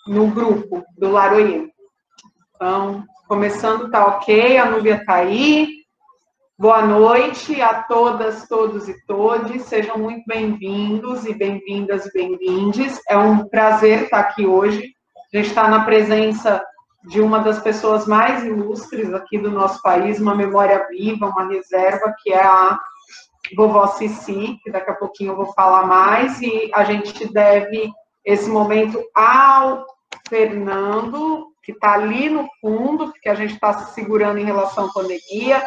no grupo do Laroie. Então, começando, tá ok, a Núbia tá aí. Boa noite a todas, todos e todes. Sejam muito bem-vindos e bem-vindas e bem-vindes. É um prazer estar aqui hoje. A gente está na presença de uma das pessoas mais ilustres aqui do nosso país, uma memória viva, uma reserva, que é a vovó Cici, que daqui a pouquinho eu vou falar mais, e a gente deve esse momento ao Fernando, que está ali no fundo, porque a gente está se segurando em relação à pandemia.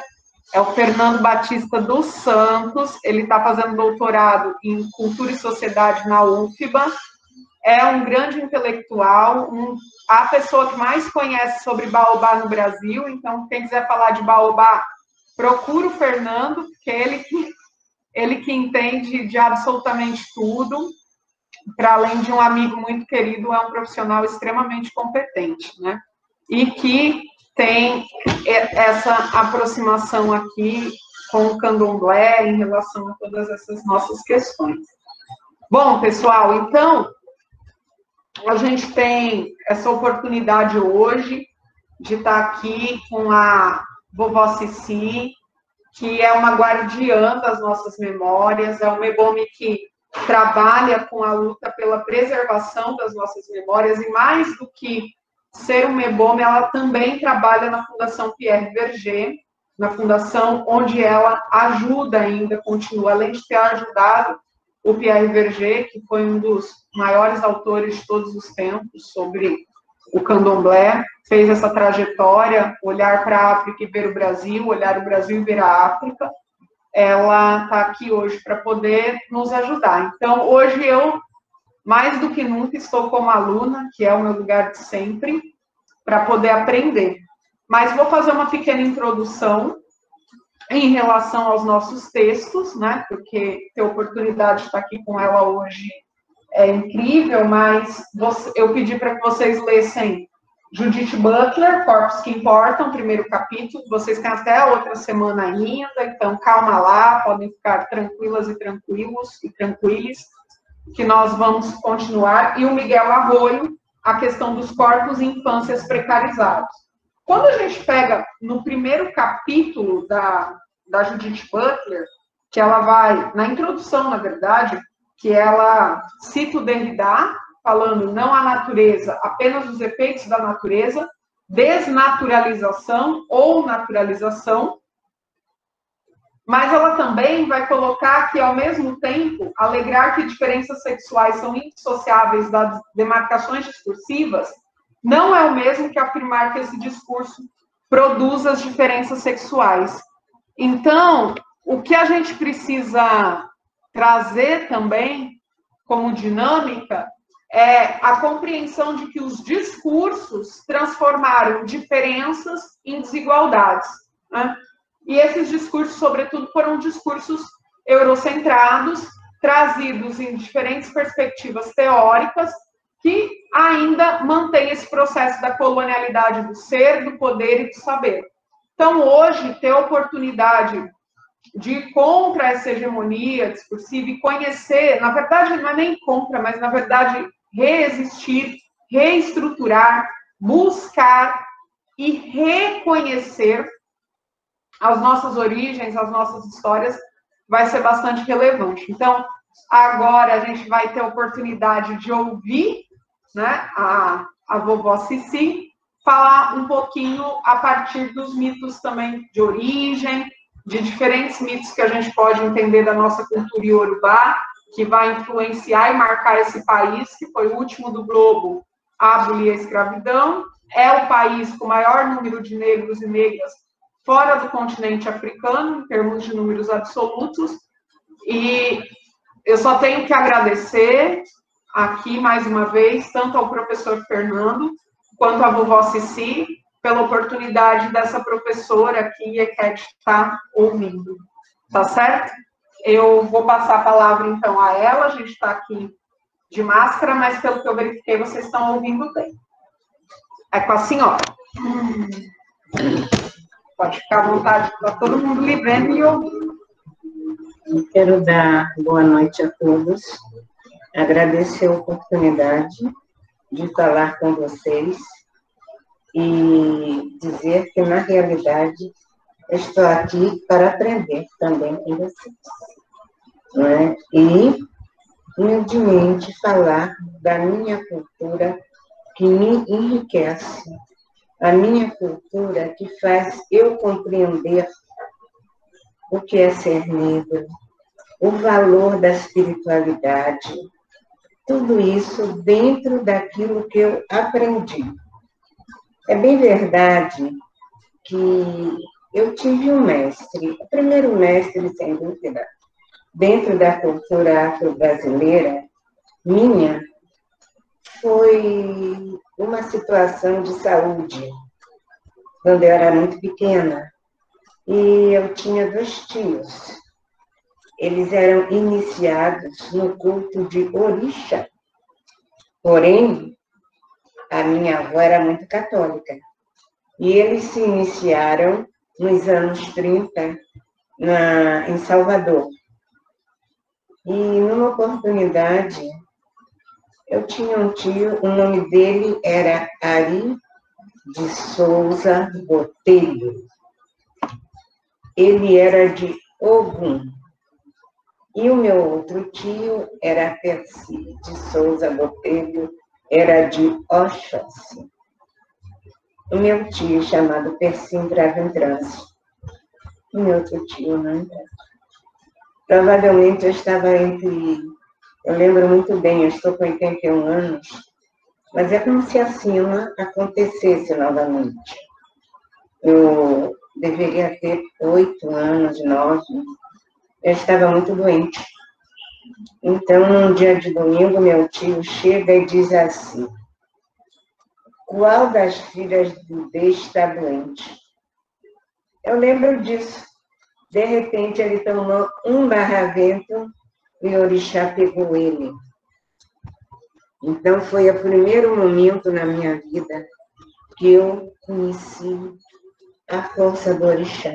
É o Fernando Batista dos Santos, ele está fazendo doutorado em Cultura e Sociedade na UFBA, é um grande intelectual, a pessoa que mais conhece sobre Baobá no Brasil, então quem quiser falar de Baobá, procura o Fernando, porque ele que entende de absolutamente tudo, para além de um amigo muito querido, é um profissional extremamente competente, né? E que tem essa aproximação aqui com o candomblé em relação a todas essas nossas questões. Bom, pessoal, então, a gente tem essa oportunidade hoje de estar aqui com a vovó Cici, que é uma guardiã das nossas memórias, é uma EBOME que trabalha com a luta pela preservação das nossas memórias, e mais do que ser uma EBOME, ela também trabalha na Fundação Pierre Berger, na fundação onde ela ajuda ainda, continua, além de ter ajudado o Pierre Berger, que foi um dos maiores autores de todos os tempos sobre o candomblé, fez essa trajetória, olhar para a África e ver o Brasil, olhar o Brasil e ver a África. Ela está aqui hoje para poder nos ajudar. Então, hoje eu, mais do que nunca, estou como aluna, que é o meu lugar de sempre, para poder aprender. Mas vou fazer uma pequena introdução em relação aos nossos textos, né? Porque ter a oportunidade de estar aqui com ela hoje é incrível, mas eu pedi para que vocês lessem Judith Butler, Corpos que Importam, primeiro capítulo. Vocês têm até a outra semana ainda, então calma lá, podem ficar tranquilas e tranquilos e tranquiles, que nós vamos continuar. E o Miguel Arroio, a questão dos corpos e infâncias precarizados. Quando a gente pega no primeiro capítulo da Judith Butler, que ela vai, na introdução, na verdade, que ela cita o Derrida, falando não a natureza, apenas os efeitos da natureza, desnaturalização ou naturalização, mas ela também vai colocar que, ao mesmo tempo, alegrar que diferenças sexuais são indissociáveis das demarcações discursivas, não é o mesmo que afirmar que esse discurso produz as diferenças sexuais. Então, o que a gente precisa trazer também como dinâmica é a compreensão de que os discursos transformaram diferenças em desigualdades, né? E esses discursos, sobretudo, foram discursos eurocentrados, trazidos em diferentes perspectivas teóricas, que ainda mantém esse processo da colonialidade do ser, do poder e do saber. Então, hoje, ter a oportunidade de ir contra essa hegemonia discursiva e conhecer, na verdade, não é nem contra, mas, na verdade, reexistir, reestruturar, buscar e reconhecer as nossas origens, as nossas histórias, vai ser bastante relevante. Então, agora a gente vai ter a oportunidade de ouvir, né, a vovó Cici falar um pouquinho a partir dos mitos também de origem, de diferentes mitos que a gente pode entender da nossa cultura iorubá, que vai influenciar e marcar esse país, que foi o último do globo a abolir a escravidão, é o país com o maior número de negros e negras fora do continente africano, em termos de números absolutos, e eu só tenho que agradecer aqui, mais uma vez, tanto ao professor Fernando, quanto à vovó Cici, pela oportunidade dessa professora aqui que está ouvindo. Tá certo? Eu vou passar a palavra, então, a ela. A gente está aqui de máscara, mas, pelo que eu verifiquei, vocês estão ouvindo bem. É com a senhora. Pode ficar à vontade, está todo mundo lhe vendo e ouvindo. Eu quero dar boa noite a todos, agradecer a oportunidade de falar com vocês e dizer que, na realidade, eu estou aqui para aprender também com vocês. Não é? E, humildemente, falar da minha cultura que me enriquece, a minha cultura que faz eu compreender o que é ser negro, o valor da espiritualidade, tudo isso dentro daquilo que eu aprendi. É bem verdade que eu tive um mestre, o primeiro mestre, sem dúvida, dentro da cultura afro-brasileira, minha, foi uma situação de saúde, quando eu era muito pequena, e eu tinha 2 tios. Eles eram iniciados no culto de orixá. Porém, a minha avó era muito católica. E eles se iniciaram nos anos 30 em Salvador. E numa oportunidade, eu tinha um tio, o nome dele era Ari de Souza Botelho. Ele era de Ogum. E o meu outro tio era Percy de Souza Botelho, era de Oxóssi. O meu tio, chamado Percy, entrava em transe. O meu outro tio não entrava. Provavelmente eu estava eu lembro muito bem, eu estou com 81 anos, mas é como se a cena acontecesse novamente. Eu deveria ter 8 anos, 9. Eu estava muito doente. Então, num dia de domingo, meu tio chega e diz assim: qual das filhas do D está doente? Eu lembro disso. De repente, ele tomou um barravento e o orixá pegou ele. Então, foi o primeiro momento na minha vida que eu conheci a força do orixá.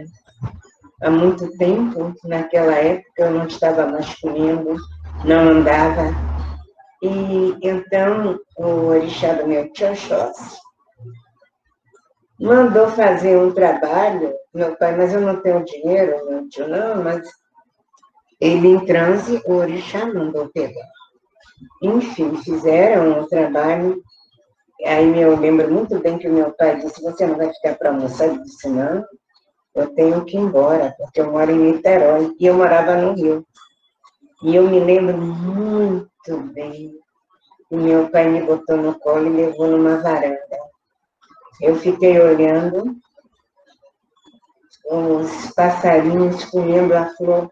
Há muito tempo, naquela época, eu não estava mais comendo, não andava. E então, o orixá do meu tio Oxóssi mandou fazer um trabalho, meu pai, mas eu não tenho dinheiro, meu tio não, mas ele em transe, o orixá mandou pegar. Enfim, fizeram um trabalho, aí eu lembro muito bem que o meu pai disse: você não vai ficar para almoçar? Eu disse: não, eu tenho que ir embora, porque eu moro em Niterói, e eu morava no Rio. E eu me lembro muito bem que meu pai me botou no colo e levou numa varanda. Eu fiquei olhando os passarinhos comendo a flor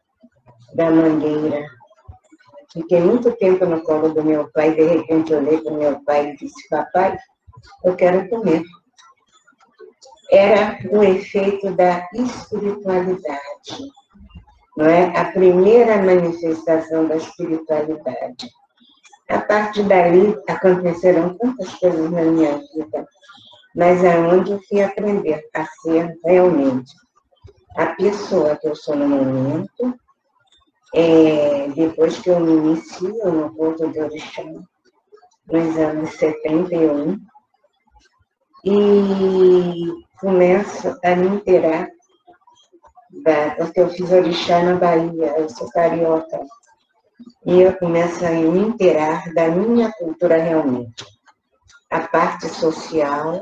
da mangueira. Fiquei muito tempo no colo do meu pai, de repente olhei para o meu pai e disse: papai, eu quero comer. Era o efeito da espiritualidade, não é? A primeira manifestação da espiritualidade. A partir dali aconteceram tantas coisas na minha vida, mas aonde eu fui aprender a ser realmente a pessoa que eu sou no momento, depois que eu me inicio no culto de orixá, nos anos 71, e começo a me inteirar, porque eu fiz orixá na Bahia, eu sou carioca, e eu começo a me inteirar da minha cultura realmente. A parte social,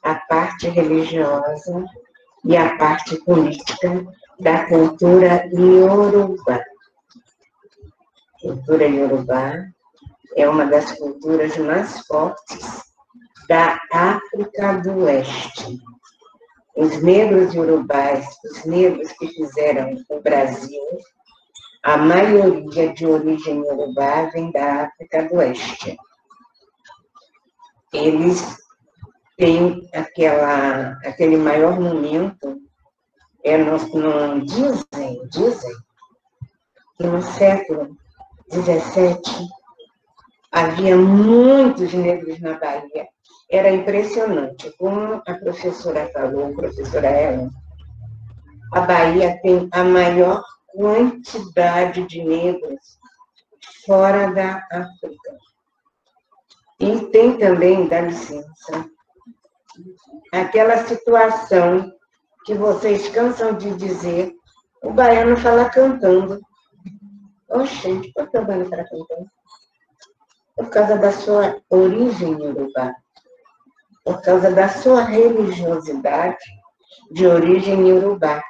a parte religiosa e a parte política da cultura iorubá. A cultura iorubá é uma das culturas mais fortes da África do Oeste. Os negros iorubás, os negros que fizeram o Brasil, a maioria de origem iorubá vem da África do Oeste. Eles têm aquele maior momento, dizem que no século XVII havia muitos negros na Bahia. Era impressionante. Como a professora falou, a professora Ellen, a Bahia tem a maior quantidade de negros fora da África. E tem também, dá licença, aquela situação que vocês cansam de dizer, o baiano fala cantando. Oxente, por que o baiano fala cantando? Por causa da sua origem iorubá, por causa da sua religiosidade de origem iorubá,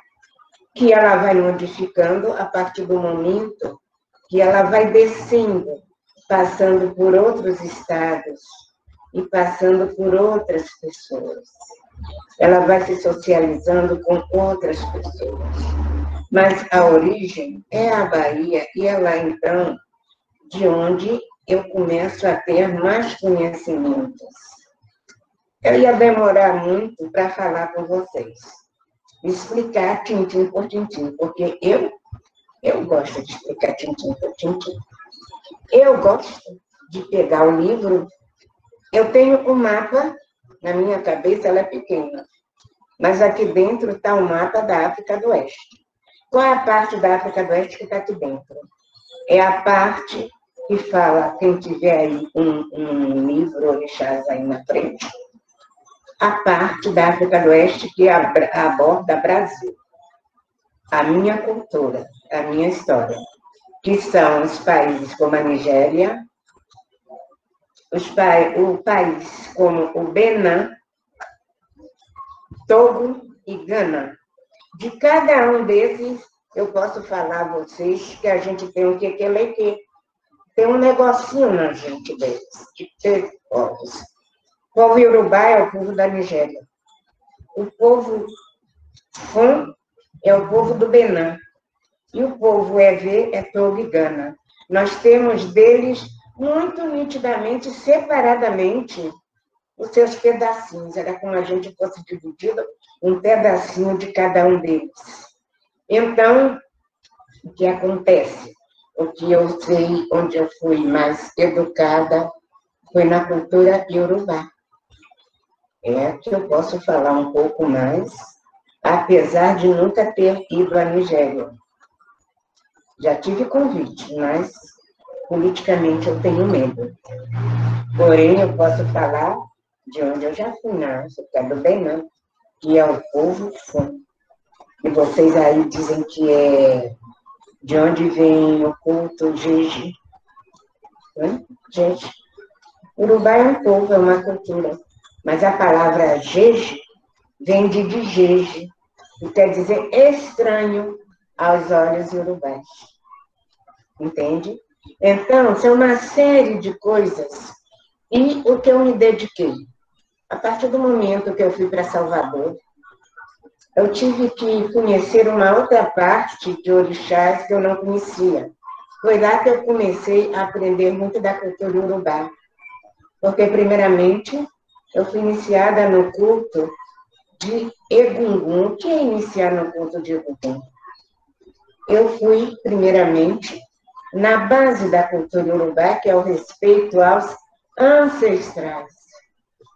que ela vai modificando a partir do momento que ela vai descendo, passando por outros estados e passando por outras pessoas. Ela vai se socializando com outras pessoas. Mas a origem é a Bahia, e é lá, então, de onde eu começo a ter mais conhecimentos. Eu ia demorar muito para falar com vocês, explicar tintim por tintim, porque eu gosto de explicar tintim por tintim. Eu gosto de pegar o livro. Eu tenho um mapa na minha cabeça, ela é pequena, mas aqui dentro está o mapa da África do Oeste. Qual é a parte da África do Oeste que está aqui dentro? É a parte que fala, quem tiver aí um livro orixás aí na frente, a parte da África do Oeste que aborda Brasil, a minha cultura, a minha história, que são os países como a Nigéria, o país como o Benin, Togo e Gana. De cada um desses, eu posso falar a vocês que a gente tem um quequeleque, tem um negocinho na gente deles, de ter povos. O povo iorubá é o povo da Nigéria. O povo Fon é o povo do Benin. E o povo Ewe é Togo e Gana. Nós temos deles muito nitidamente, separadamente, os seus pedacinhos. Era como a gente fosse dividido um pedacinho de cada um deles. Então, o que acontece? O que eu sei, onde eu fui mais educada, foi na cultura iorubá. É que eu posso falar um pouco mais, apesar de nunca ter ido à Nigéria. Já tive convite, mas politicamente eu tenho medo. Porém, eu posso falar de onde eu já fui, na África do Benin, que é o povo Fon. E vocês aí dizem que é de onde vem o culto Jeje. Gente, Urubá é um povo, é uma cultura. Mas a palavra Jeje vem de Jeje, que quer dizer estranho aos olhos iorubás. Entende? Então, são uma série de coisas. E o que eu me dediquei? A partir do momento que eu fui para Salvador, eu tive que conhecer uma outra parte de orixás que eu não conhecia. Foi lá que eu comecei a aprender muito da cultura iorubá. Porque, primeiramente, eu fui iniciada no culto de Egungun. O que é iniciar no culto de Egungun? Eu fui, primeiramente, na base da cultura iorubá, que é o respeito aos ancestrais,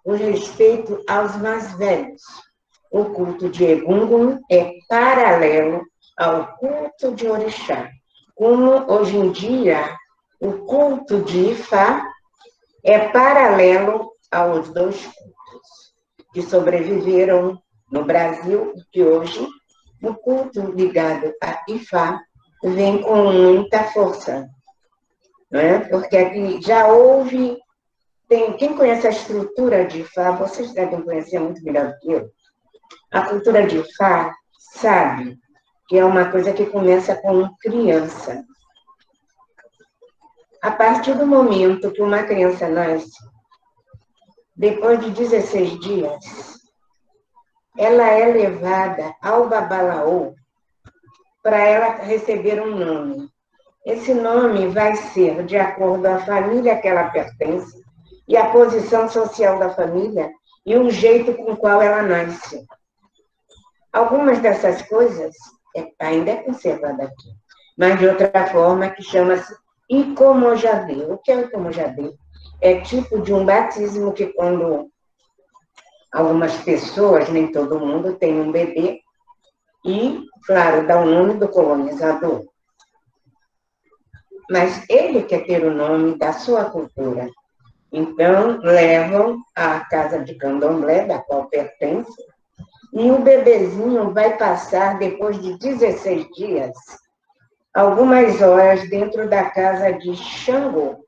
o respeito aos mais velhos. O culto de Egungun é paralelo ao culto de Orixá. Como, hoje em dia, o culto de Ifá é paralelo aos dois cultos que sobreviveram no Brasil e que hoje o culto ligado a Ifá vem com muita força. Não é? Porque aqui já houve... Quem conhece a estrutura de Ifá, vocês devem conhecer muito melhor do que eu. A cultura de Ifá sabe que é uma coisa que começa com criança. A partir do momento que uma criança nasce, depois de 16 dias, ela é levada ao babalaô para ela receber um nome. Esse nome vai ser de acordo com a família que ela pertence e a posição social da família e o jeito com o qual ela nasce. Algumas dessas coisas ainda é conservada aqui, mas de outra forma que chama-se Icomojadê. O que é o Icomojadê? É tipo de um batismo que quando algumas pessoas, nem todo mundo, tem um bebê e, claro, dá o nome do colonizador. Mas ele quer ter o nome da sua cultura. Então, levam à casa de candomblé, da qual pertence, e o bebezinho vai passar, depois de 16 dias, algumas horas dentro da casa de Xangô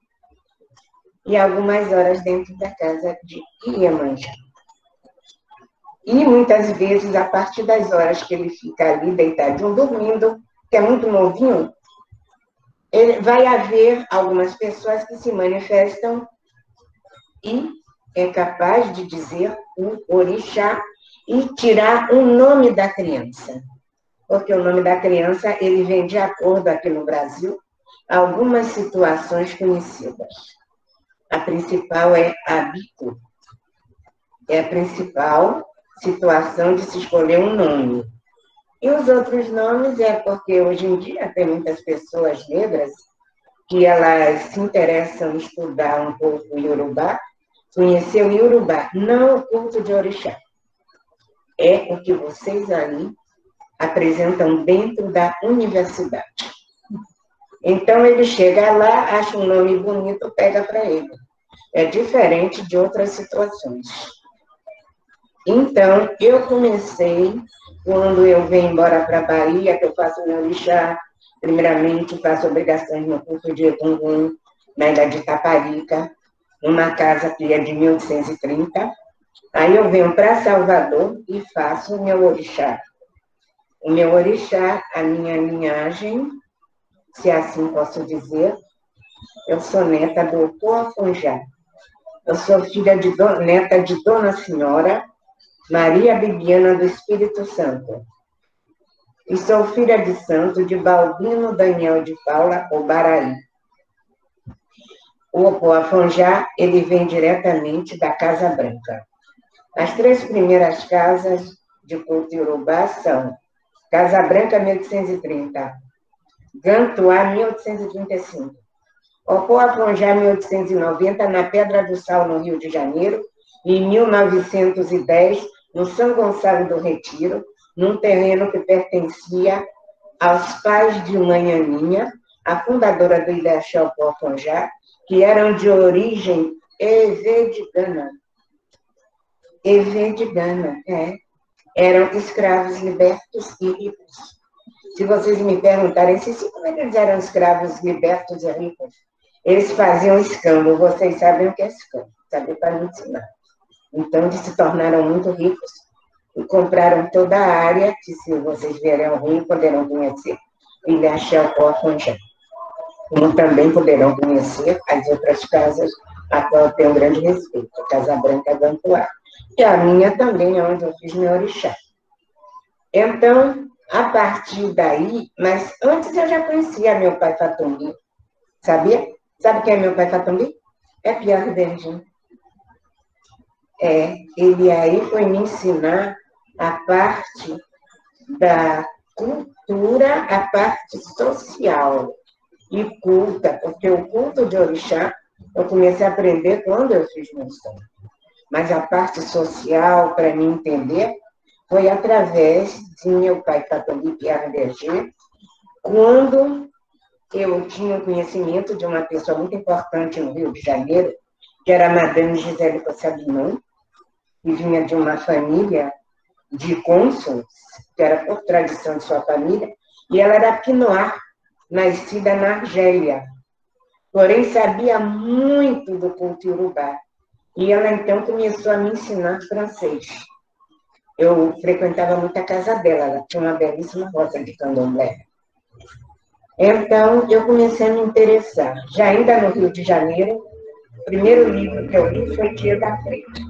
e algumas horas dentro da casa de Iemanjá. E muitas vezes, a partir das horas que ele fica ali deitadinho, dormindo, que é muito novinho, vai haver algumas pessoas que se manifestam e é capaz de dizer o orixá e tirar o nome da criança. Porque o nome da criança, ele vem de acordo aqui no Brasil, a algumas situações conhecidas. A principal é a bico. É a principal situação de se escolher um nome. E os outros nomes é porque hoje em dia tem muitas pessoas negras que elas se interessam em estudar um pouco o Iorubá, conhecer o Iorubá, não o culto de orixá. É o que vocês aí apresentam dentro da universidade. Então, ele chega lá, acha um nome bonito, pega para ele. É diferente de outras situações. Então, eu comecei, quando eu venho embora para a Bahia, que eu faço meu orixá, primeiramente faço obrigações no curso de Egungun, na ilha de Taparica, numa casa que é de 1830. Aí eu venho para Salvador e faço o meu orixá. O meu orixá, a minha linhagem, se assim posso dizer, eu sou neta do Opoafonjá. Eu sou filha neta de Dona Senhora Maria Bibiana do Espírito Santo. E sou filha de santo de Balbino Daniel de Paula Obaraí. O Opoafonjá, ele vem diretamente da Casa Branca. As 3 primeiras casas de culto iorubá são Casa Branca, 1830, Gantuá, 1835, Opoafonjá, 1890, na Pedra do Sal, no Rio de Janeiro, e em 1910, no São Gonçalo do Retiro, num terreno que pertencia aos pais de mãe Aninha, a fundadora do Idaxé Opoafonjá, que eram de origem evedigana. Evedigana, eram escravos libertos e ricos. Se vocês me perguntarem como eles eram escravos libertos e ricos, eles faziam escambo. Vocês sabem o que é escambo, sabem para me ensinar. Então, eles se tornaram muito ricos e compraram toda a área, que se vocês vierem ao Rio, poderão conhecer o Ilhaxé Opoafonjá. Como também poderão conhecer as outras casas, a qual eu tenho um grande respeito, a Casa Branca Gantuá. E a minha também é onde eu fiz meu orixá. Então, a partir daí, mas antes eu já conhecia meu pai Fatumbi, sabia? Sabe quem é meu pai Fatumbi? É Pierre Verdun. Ele aí foi me ensinar a parte da cultura, a parte social e culta, porque o culto de orixá eu comecei a aprender quando eu fiz meu estudo. Mas a parte social, para mim entender, foi através de meu pai Fatumbi Pierre Berger, quando eu tinha o conhecimento de uma pessoa muito importante no Rio de Janeiro, que era a Madame Gisele Sabinon, que vinha de uma família de cônsules, que era por tradição de sua família, e ela era pinoar, nascida na Argélia, porém sabia muito do culto iorubá. E ela, então, começou a me ensinar francês. Eu frequentava muito a casa dela, ela tinha uma belíssima roça de candomblé. Então, eu comecei a me interessar. Já ainda no Rio de Janeiro, o primeiro livro que eu li foi Tia da Frente.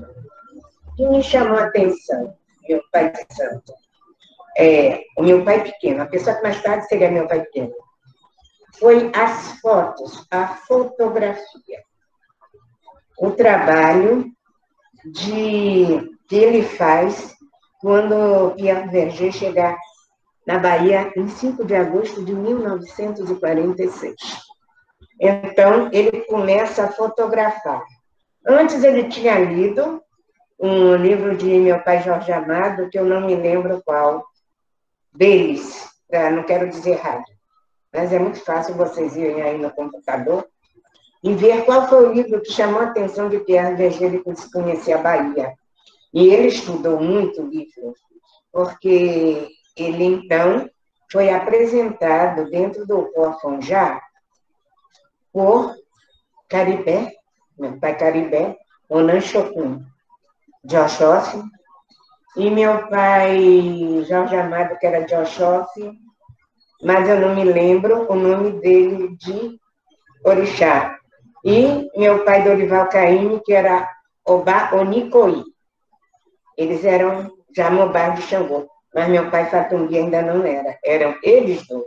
O que me chamou a atenção, meu pai de santo, o meu pai pequeno, a pessoa que mais tarde seria meu pai pequeno, foi as fotos, a fotografia. O trabalho que ele faz quando Pierre Berger chegar na Bahia em 5 de agosto de 1946. Então, ele começa a fotografar. Antes ele tinha lido um livro de meu pai Jorge Amado, que eu não me lembro qual deles, não quero dizer errado, mas é muito fácil vocês irem aí no computador e ver qual foi o livro que chamou a atenção de Pierre Berger quando se conhecia a Bahia. E ele estudou muito o livro, porque ele, então, foi apresentado dentro do Ofonjá por Caribé, meu pai Caribé, Onan Chocum, de Oxóssi, e meu pai Jorge Amado, que era de Oxóssi, mas eu não me lembro o nome dele de orixá. E meu pai Dorival Caymmi, que era Obá Onicoí. Eles eram já Mobá de Xangô, mas meu pai Fatumbi ainda não era. Eram eles dois.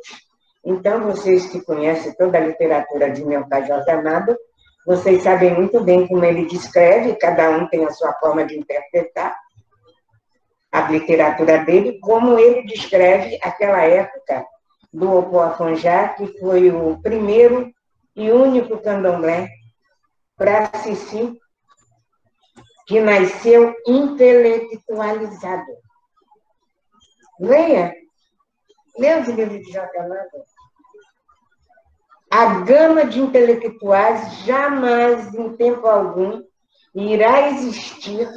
Então, vocês que conhecem toda a literatura de meu pai Jorge Amado, vocês sabem muito bem como ele descreve, cada um tem a sua forma de interpretar a literatura dele, como ele descreve aquela época do Opoafonjá, que foi o primeiro e único candomblé para Sissi, que nasceu intelectualizado. Leia os livros de Jorge Amado. A gama de intelectuais jamais, em tempo algum, irá existir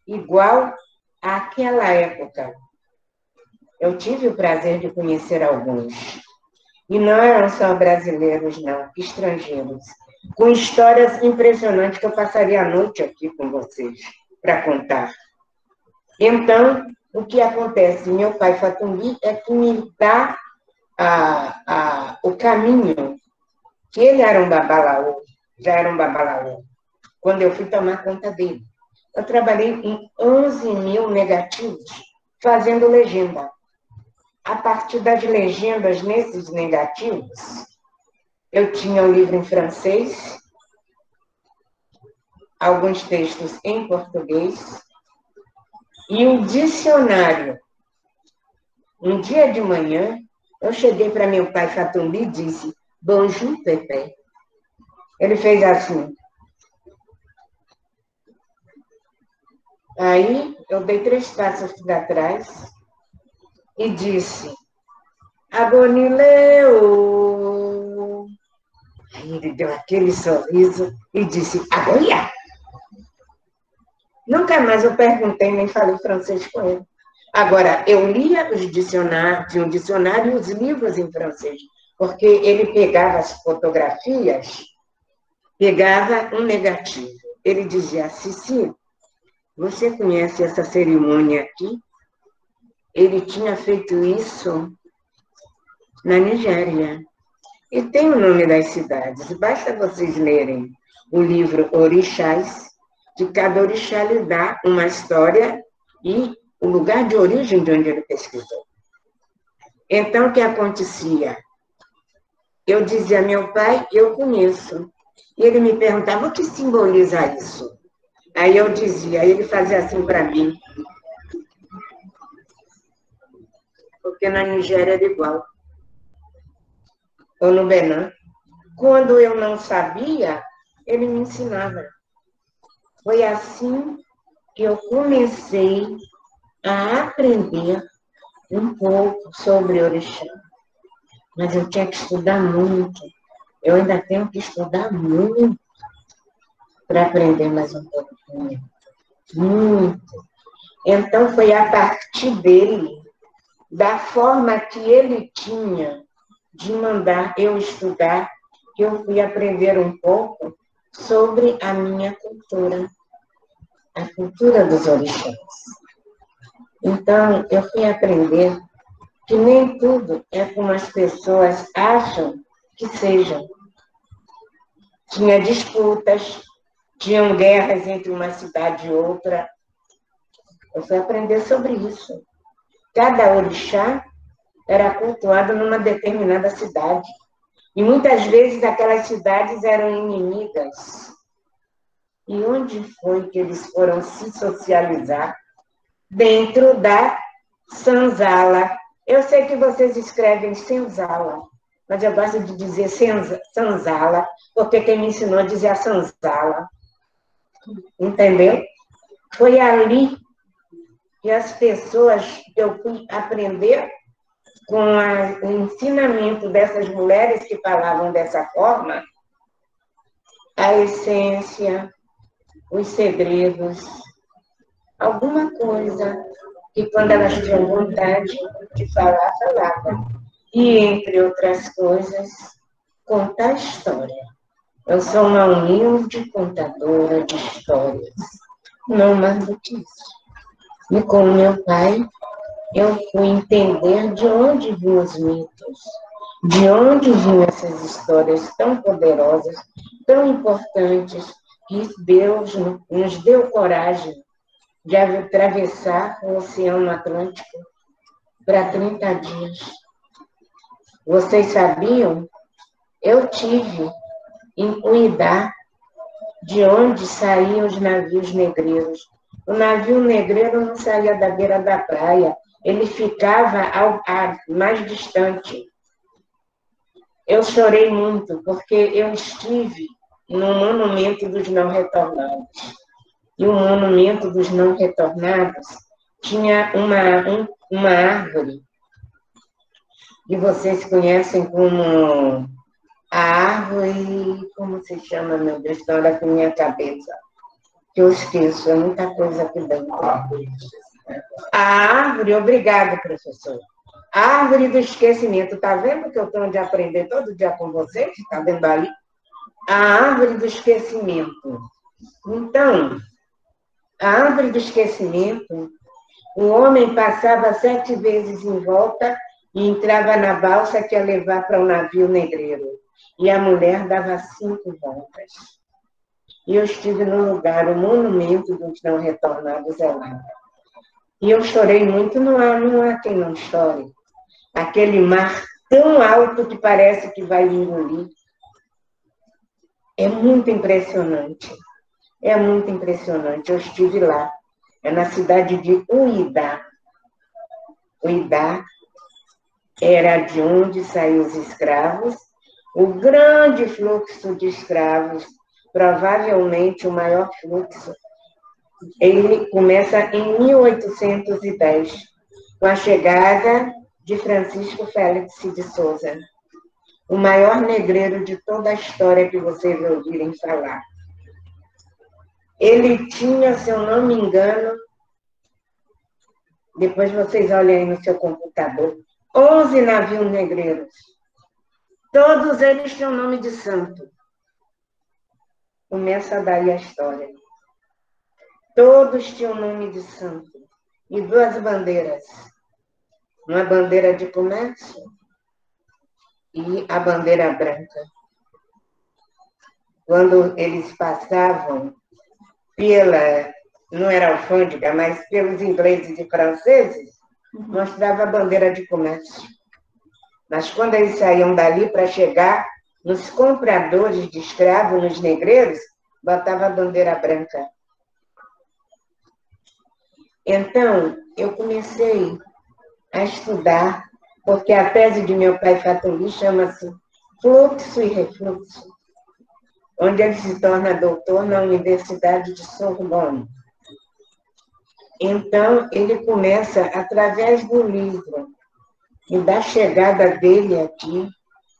igual àquela época. Eu tive o prazer de conhecer alguns. E não eram só brasileiros, não, estrangeiros. Com histórias impressionantes que eu passaria a noite aqui com vocês para contar. Então, o que acontece? Meu pai Fatumbi é que me dá o caminho, que ele era um babalaô, já era um babalaô, quando eu fui tomar conta dele. Eu trabalhei em 11 mil negativos, fazendo legenda. A partir das legendas nesses negativos, eu tinha um livro em francês, alguns textos em português, e um dicionário. Um dia de manhã, eu cheguei para meu pai Fatumbi e disse: Bonjour, Pepe. Ele fez assim. Aí, eu dei 3 passos para trás e disse: Agonileu. Aí ele deu aquele sorriso e disse: Agonia. Nunca mais eu perguntei nem falei francês com ele. Agora, eu lia os dicionários, tinha um dicionário e os livros em francês, porque ele pegava as fotografias, pegava um negativo. Ele dizia: Sissi, você conhece essa cerimônia aqui? Ele tinha feito isso na Nigéria. E tem o nome das cidades. Basta vocês lerem o livro Orixás, de cada orixá lhe dá uma história e o lugar de origem de onde ele pesquisou. Então, o que acontecia? Eu dizia, meu pai, eu conheço. E ele me perguntava, o que simboliza isso? Aí eu dizia, ele fazia assim para mim. Porque na Nigéria era igual. Ou no Benin. Quando eu não sabia, ele me ensinava. Foi assim que eu comecei a aprender um pouco sobre orixá. Mas eu tinha que estudar muito. Eu ainda tenho que estudar muito para aprender mais um pouquinho. Muito. Então, foi a partir dele, da forma que ele tinha de mandar eu estudar, que eu fui aprender um pouco sobre a minha cultura, a cultura dos orixás. Então, eu fui aprender que nem tudo é como as pessoas acham que sejam. Tinha disputas, tinham guerras entre uma cidade e outra. Eu fui aprender sobre isso. Cada orixá era cultuado numa determinada cidade. E muitas vezes aquelas cidades eram inimigas. E onde foi que eles foram se socializar? Dentro da Sanzala. Eu sei que vocês escrevem Senzala, mas eu gosto de dizer Sanzala, porque quem me ensinou a dizer a Sanzala. Entendeu? Foi ali que as pessoas, eu fui aprender com o ensinamento dessas mulheres que falavam dessa forma, a essência, os segredos, alguma coisa que quando elas tinham vontade de falar, falavam. E, entre outras coisas, contar história. Eu sou uma humilde contadora de histórias, não mais do que isso. E com meu pai, eu fui entender de onde vinham os mitos, de onde vinham essas histórias tão poderosas, tão importantes, que Deus nos deu coragem de atravessar o Oceano Atlântico para 30 dias. Vocês sabiam? Eu tive em cuidar de onde saíam os navios negreiros. O navio negreiro não saía da beira da praia, ele ficava mais distante. Eu chorei muito, porque eu estive no Monumento dos Não Retornados. E o Monumento dos Não Retornados tinha uma árvore que vocês conhecem como a árvore, como se chama, meu Deus, está na minha cabeça, que eu esqueço, é muita coisa aqui dentro. A árvore, obrigada, professor. A árvore do esquecimento, está vendo que eu estou de aprender todo dia com vocês? Está vendo ali? A árvore do esquecimento. Então, a árvore do esquecimento, o homem passava 7 vezes em volta e entrava na balsa que ia levar para o navio negreiro. E a mulher dava 5 voltas. E eu estive no lugar, o Monumento dos Não Retornados é lá. E eu chorei muito, não há quem não chore. Aquele mar tão alto que parece que vai engolir. É muito impressionante. É muito impressionante. Eu estive lá. É na cidade de Uidá. Uidá era de onde saíam os escravos. O grande fluxo de escravos, provavelmente o maior fluxo, ele começa em 1810, com a chegada de Francisco Félix de Souza, o maior negreiro de toda a história que vocês ouvirem falar. Ele tinha, se eu não me engano, depois vocês olhem aí no seu computador, 11 navios negreiros. Todos eles tinham nome de santo. Começa daí a história. Todos tinham nome de santo. E 2 bandeiras. Uma bandeira de comércio e a bandeira branca. Quando eles passavam não era alfândega, mas pelos ingleses e franceses, mostrava a bandeira de comércio. Mas quando eles saíam dali para chegar nos compradores de escravos, nos negreiros, botava a bandeira branca. Então, eu comecei a estudar, porque a tese de meu pai Fatuli chama-se Fluxo e Refluxo, onde ele se torna doutor na Universidade de Sorbonne. Então, ele começa, através do livro e da chegada dele aqui,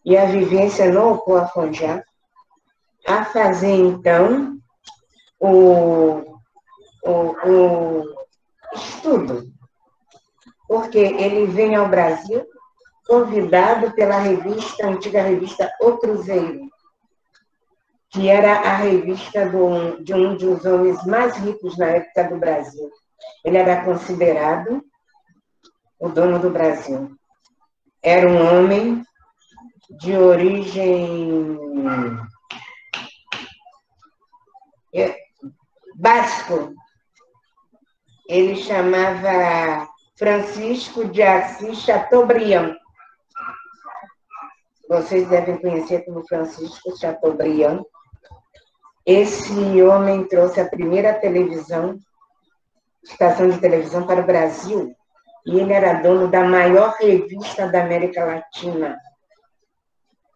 e a vivência no Opoafonjá, a fazer, então, o estudo. Porque ele vem ao Brasil convidado pela revista, a antiga revista O Cruzeiro, que era a revista de um dos homens mais ricos na época do Brasil. Ele era considerado o dono do Brasil. Era um homem de origem basco. Ele chamava Francisco de Assis Chateaubriand. Vocês devem conhecer como Francisco Chateaubriand. Esse homem trouxe a primeira estação de televisão para o Brasil, e ele era dono da maior revista da América Latina,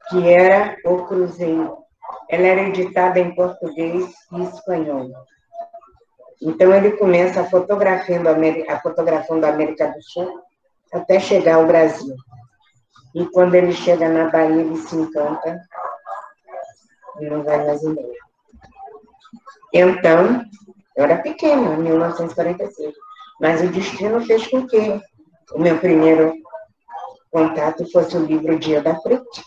que era O Cruzeiro. Ela era editada em português e espanhol. Então, ele começa fotografando a América do Sul até chegar ao Brasil. E quando ele chega na Bahia, ele se encanta e não vai mais embora. Então, eu era pequena, em 1946, mas o destino fez com que o meu primeiro contato fosse o livro Dia da Frente.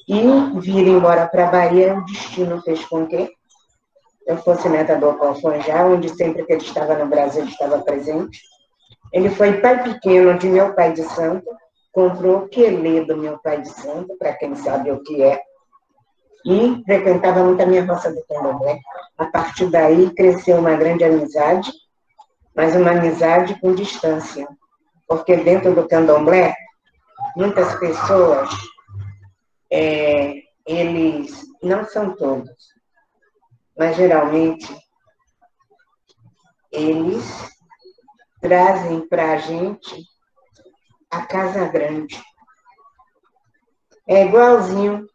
E vir embora para a Bahia, o destino fez com que eu fosse neta do Alfonjá, onde sempre que ele estava no Brasil, ele estava presente. Ele foi pai pequeno de meu pai de santo, comprou o quelê do meu pai de santo, para quem sabe o que é, e frequentava muito a minha roça do Candomblé. A partir daí, cresceu uma grande amizade, mas uma amizade com distância, porque dentro do Candomblé, muitas pessoas, eles não são todos, mas geralmente eles trazem para a gente a casa grande. É igualzinho.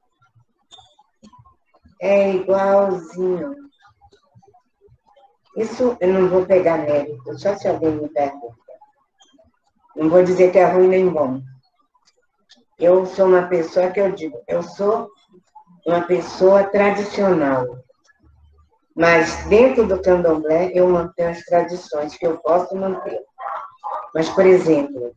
É igualzinho. Isso eu não vou pegar mérito, só se alguém me pergunta. Não vou dizer que é ruim nem bom. Eu sou uma pessoa que eu digo, eu sou uma pessoa tradicional. Mas dentro do Candomblé eu mantenho as tradições que eu posso manter. Mas, por exemplo,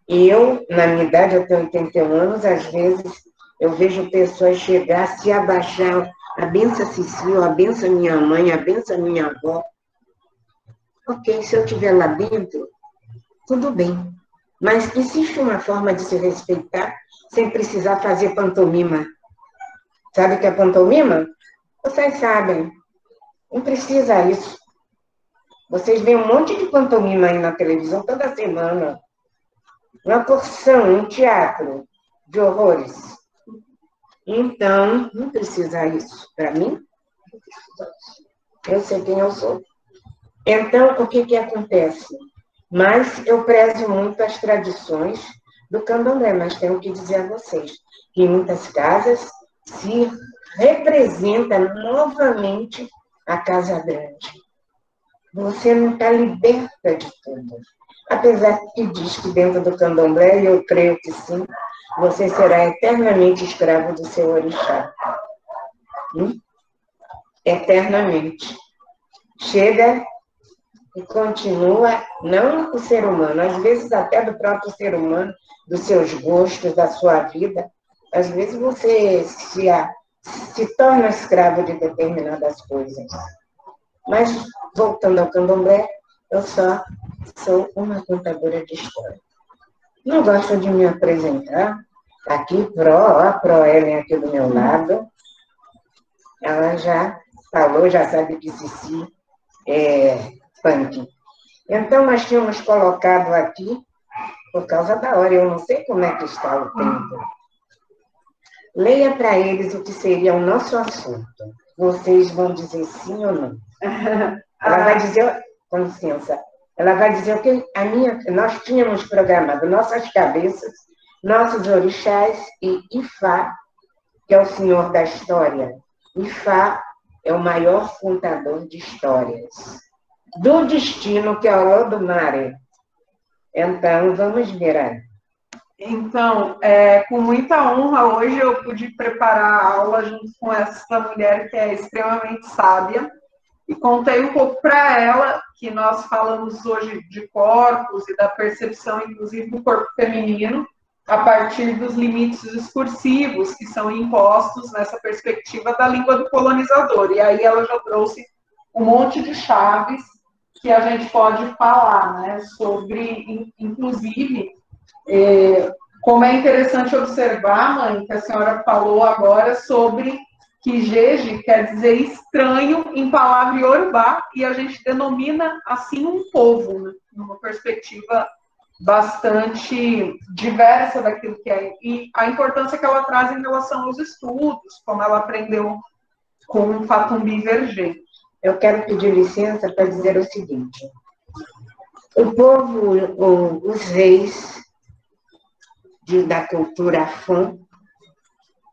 eu, na minha idade, eu tenho 81 anos, às vezes eu vejo pessoas chegar, se abaixar, a benção Cecília, a benção minha mãe, a benção minha avó. Ok, se eu estiver lá dentro, tudo bem. Mas existe uma forma de se respeitar sem precisar fazer pantomima. Sabe o que é pantomima? Vocês sabem. Não precisa isso. Vocês veem um monte de pantomima aí na televisão toda semana. Uma porção, um teatro de horrores. Então, não precisa isso. Para mim, não precisa isso. Eu sei quem eu sou. Então, o que acontece? Mas eu prezo muito as tradições do Candomblé, mas tenho que dizer a vocês que em muitas casas se representa novamente a casa grande. Você não está liberta de tudo. Apesar que diz que dentro do Candomblé, e eu creio que sim, você será eternamente escravo do seu orixá. Eternamente. Chega e continua, não o ser humano, às vezes até do próprio ser humano, dos seus gostos, da sua vida. Às vezes você se torna escravo de determinadas coisas. Mas, voltando ao Candomblé, eu só sou uma contadora de história. Não gosto de me apresentar. Aqui, a Pro Ellen aqui do meu lado, ela já falou, já sabe que Cici é punk. Então, nós tínhamos colocado aqui, por causa da hora, eu não sei como é que está o tempo. Leia para eles o que seria o nosso assunto. Vocês vão dizer sim ou não. Ela vai dizer, com licença, ela vai dizer o que nós tínhamos programado nossas cabeças, nossos orixás e Ifá, que é o senhor da história. Ifá é o maior contador de histórias. Do destino, que é o Olodumare. Então, vamos ver aí. Então, com muita honra, hoje eu pude preparar a aula junto com essa mulher que é extremamente sábia e contei um pouco para ela que nós falamos hoje de corpos e da percepção, inclusive, do corpo feminino a partir dos limites discursivos que são impostos nessa perspectiva da língua do colonizador. E aí ela já trouxe um monte de chaves que a gente pode falar, né, sobre, inclusive, como é interessante observar, mãe, que a senhora falou agora sobre que Jeje quer dizer estranho em palavra iorubá, e a gente denomina assim um povo, né, numa perspectiva bastante diversa daquilo que é, e a importância que ela traz em relação aos estudos, como ela aprendeu com o Fatumbi Vergê. Eu quero pedir licença para dizer o seguinte. O povo, os reis da cultura Fon,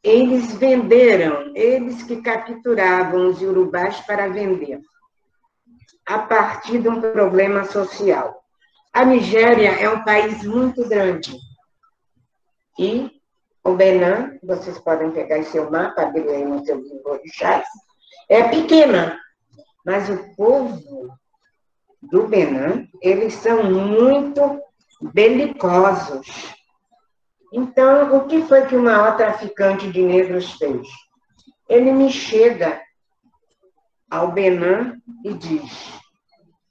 eles venderam, eles que capturavam os iorubás para vender, a partir de um problema social. A Nigéria é um país muito grande. E o Benin, vocês podem pegar em seu mapa, abrir aí no seu livro de chás, é pequena, mas o povo do Benin, eles são muito belicosos. Então, o que foi que o maior traficante de negros fez? Ele me chega ao Benin e diz: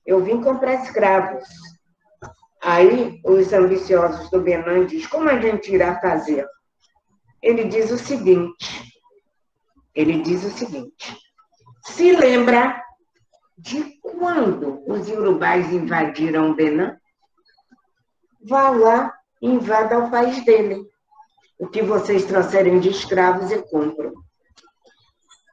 eu vim comprar escravos. Aí, os ambiciosos do Benin dizem: como a gente irá fazer? Ele diz o seguinte, se lembra de quando os iorubás invadiram o Benin? Vá lá e invada o país dele. O que vocês trouxerem de escravos, eu compro.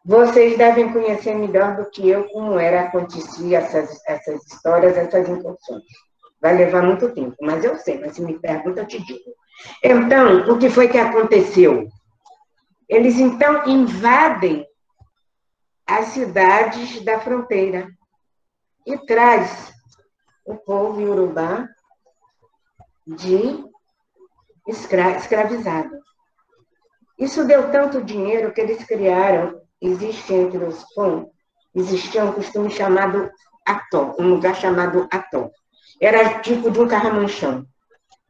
Vocês devem conhecer melhor do que eu como acontecia essas histórias, essas incursões. Vai levar muito tempo, mas eu sei, mas se me pergunta, eu te digo. Então, o que foi que aconteceu? Eles, então, invadem as cidades da fronteira e traz o povo iorubá de escravizado. Isso deu tanto dinheiro que eles criaram, existia um costume chamado atol, um lugar chamado atol. Era tipo de um carramanchão.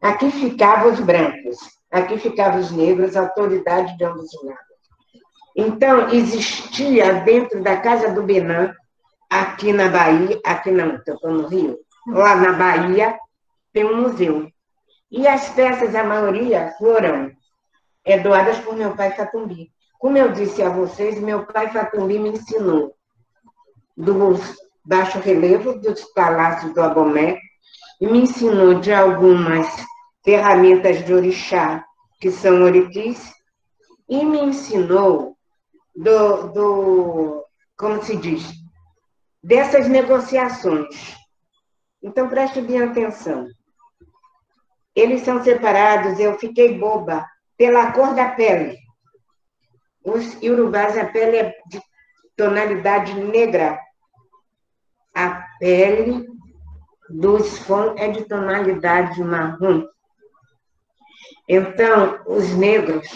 Aqui ficavam os brancos, aqui ficavam os negros, autoridade de ambos os lados. Então, existia dentro da Casa do Benin, aqui na Bahia, aqui não, estou no Rio, lá na Bahia, tem um museu. E as peças, a maioria, foram doadas por meu pai Fatumbi. Como eu disse a vocês, meu pai Fatumbi me ensinou do baixo relevo dos palácios do Abomé e me ensinou de algumas ferramentas de orixá, que são oriquis, e me ensinou como se diz, dessas negociações. Então, preste bem atenção. Eles são separados, eu fiquei boba, pela cor da pele. Os iorubás, a pele é de tonalidade negra. A pele dos Fon é de tonalidade marrom. Então, os negros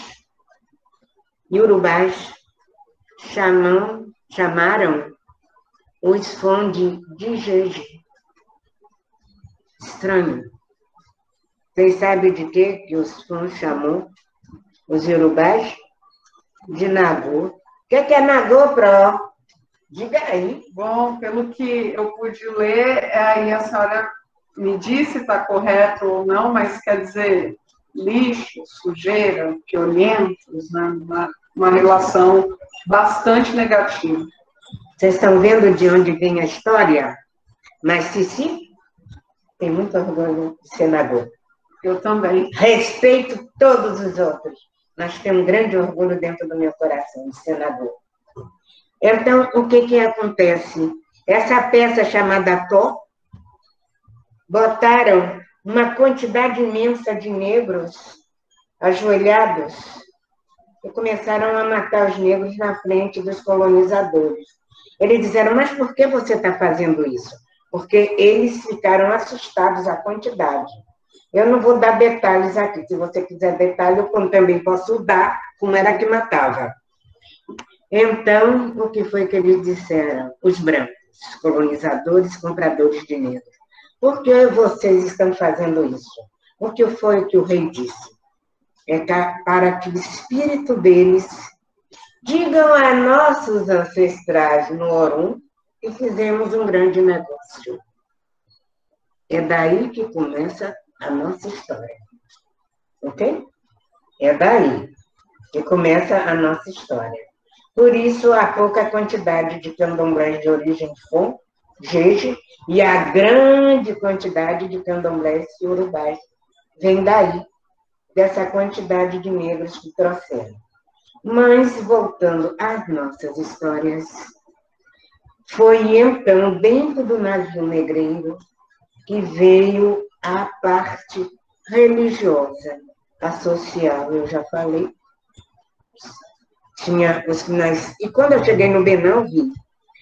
iorubás chamaram os Fon de Jeje. Estranho. Vocês sabem de quê que os Fon chamou os iorubás? De Nagô. O que é Nagô, Pro? Diga aí. Bom, pelo que eu pude ler, aí a senhora me disse se está correto ou não, mas quer dizer lixo, sujeira, violentos, né? Uma relação bastante negativa. Vocês estão vendo de onde vem a história? Mas Cici tem muito orgulho de ser Nagô. Eu também. Respeito todos os outros, mas tenho um grande orgulho dentro do meu coração de ser Nagô. Então, o que acontece? Essa peça chamada Tó, botaram uma quantidade imensa de negros ajoelhados e começaram a matar os negros na frente dos colonizadores. Eles disseram: mas por que você está fazendo isso? Porque eles ficaram assustados à quantidade. Eu não vou dar detalhes aqui. Se você quiser detalhe, eu também posso dar como era que matava. Então, o que foi que eles disseram? Os brancos, colonizadores, compradores de negros. Por que vocês estão fazendo isso? O que foi que o rei disse? É para que o espírito deles digam a nossos ancestrais no Orum que fizemos um grande negócio. É daí que começa a nossa história. Ok? É daí que começa a nossa história. Por isso, a pouca quantidade de candomblés de origem Fon, Jeje, e a grande quantidade de candomblés iorubás vem daí, dessa quantidade de negros que trouxeram. Mas, voltando às nossas histórias, foi então, dentro do navio negreiro, que veio a parte religiosa, a social, eu já falei. Tinha os que nascem. E quando eu cheguei no Benin, vi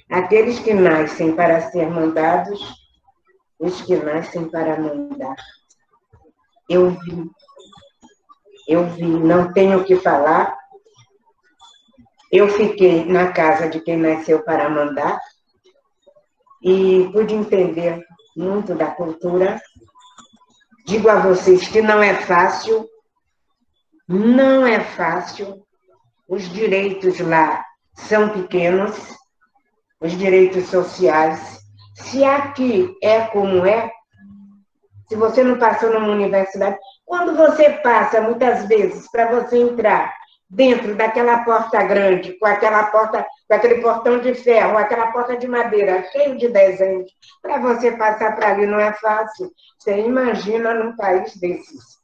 aqueles que nascem para ser mandados, os que nascem para mandar. Eu vi, não tenho o que falar, Eu fiquei na casa de quem nasceu para mandar e pude entender muito da cultura. Digo a vocês que não é fácil, não é fácil. Os direitos lá são pequenos, os direitos sociais. Se aqui é como é, se você não passou numa universidade, quando você passa, muitas vezes, para você entrar dentro daquela porta grande, com aquela porta, com aquele portão de ferro, aquela porta de madeira, cheio de desenhos, para você passar para ali não é fácil. Você imagina num país desses.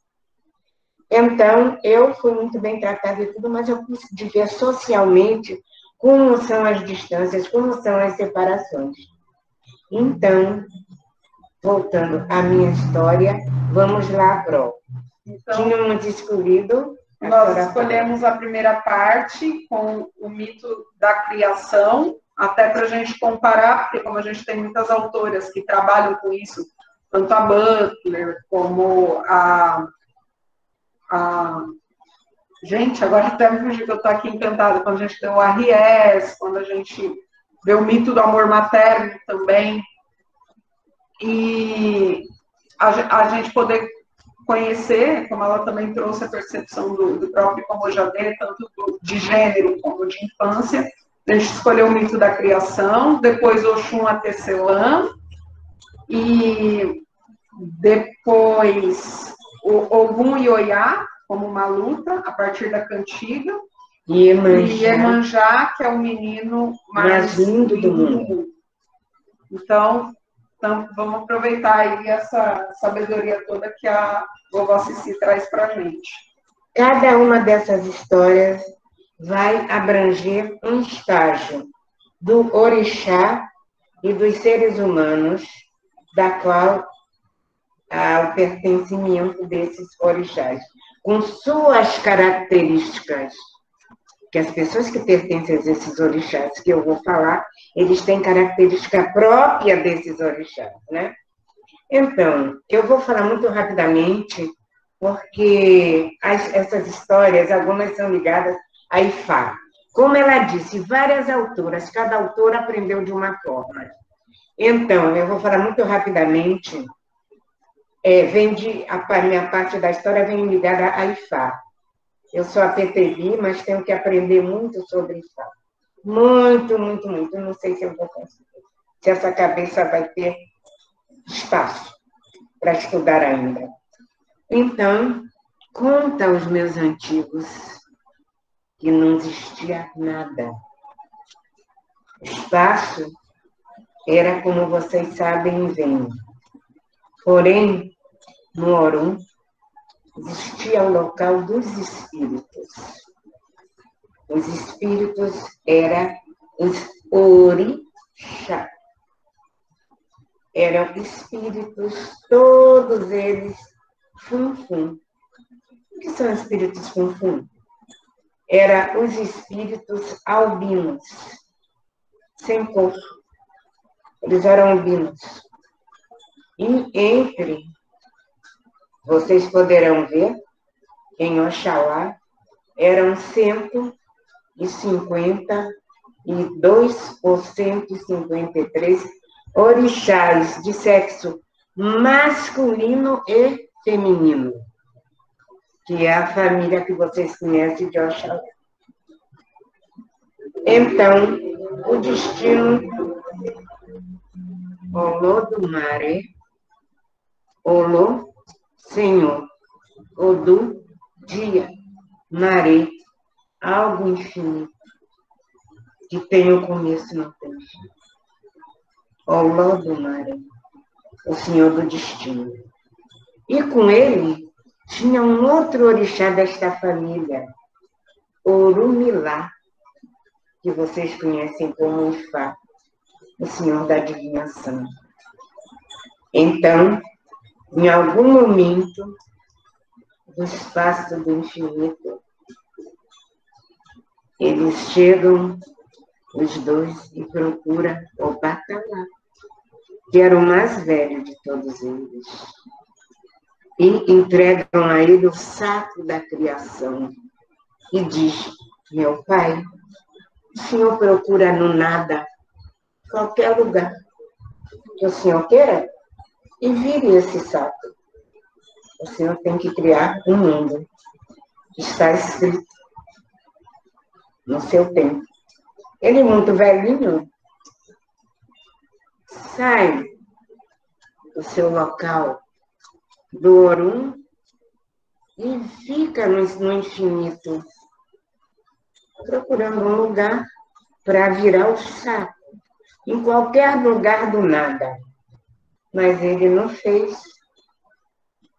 Então, eu fui muito bem tratada e tudo, mas eu pude ver socialmente como são as distâncias, como são as separações. Então, voltando à minha história, vamos lá, Pro. Então, tínhamos escolhido... Nós escolhemos a primeira parte com o mito da criação, até para a gente comparar, porque como a gente tem muitas autoras que trabalham com isso, tanto a Butler como gente, agora até me fugiu que eu estou aqui encantada, quando a gente tem o R.S., quando a gente vê o mito do amor materno também, e a gente poder conhecer, como ela também trouxe a percepção do próprio Pomojadê, tanto de gênero como de infância. A gente escolheu o mito da criação, depois Oxum a Tecelã, e depois o Ogum e Oiá, como uma luta, a partir da cantiga, e Iemanjá, que é o menino mais lindo do mundo. Então, vamos aproveitar aí essa sabedoria toda que a vovó Cici traz para a gente. Cada uma dessas histórias vai abranger um estágio do orixá e dos seres humanos, da qual há o pertencimento desses orixás, com suas características, que as pessoas que pertencem a esses orixás que eu vou falar, eles têm característica própria desses orixás, né? Então, eu vou falar muito rapidamente, porque essas histórias, algumas são ligadas a Ifá. Como ela disse, várias autoras, cada autora aprendeu de uma forma. Então, eu vou falar muito rapidamente, a minha parte da história vem ligada a Ifá. Eu sou a PTB, mas tenho que aprender muito sobre Ifá. Muito, muito, muito. Não sei se eu vou conseguir. Se essa cabeça vai ter espaço para estudar ainda. Então, conta aos meus antigos que não existia nada. Espaço era, como vocês sabem, vem. Porém, no Orum, existia o local dos espíritos. Os espíritos eram os orixá. Eram espíritos, todos eles, funfum. O que são espíritos funfum? Eram os espíritos albinos, sem cor. Eles eram albinos. E entre, vocês poderão ver, em Oxalá, eram 152 ou 153 orixás de sexo masculino e feminino, que é a família que vocês conhecem de Oxalá. Então, o destino Olodumare, Olo, Senhor, Odu, dia, Mare, algo infinito, que tem o começo e não tem fim. Olodumare, o Senhor do destino. E com ele, tinha um outro orixá desta família, Orumilá, que vocês conhecem como Ifá, o Senhor da adivinhação. Então, em algum momento do espaço do infinito, eles chegam, os dois, e procuram o Batalá, que era o mais velho de todos eles, e entregam a ele o saco da criação, e diz: meu pai, o senhor procura no nada, qualquer lugar que o senhor queira, e vire esse saco. O senhor tem que criar um mundo. Está escrito no seu tempo. Ele, muito velhinho, sai do seu local, do Orum, e fica no infinito, procurando um lugar para virar o saco, em qualquer lugar do nada. Mas ele não fez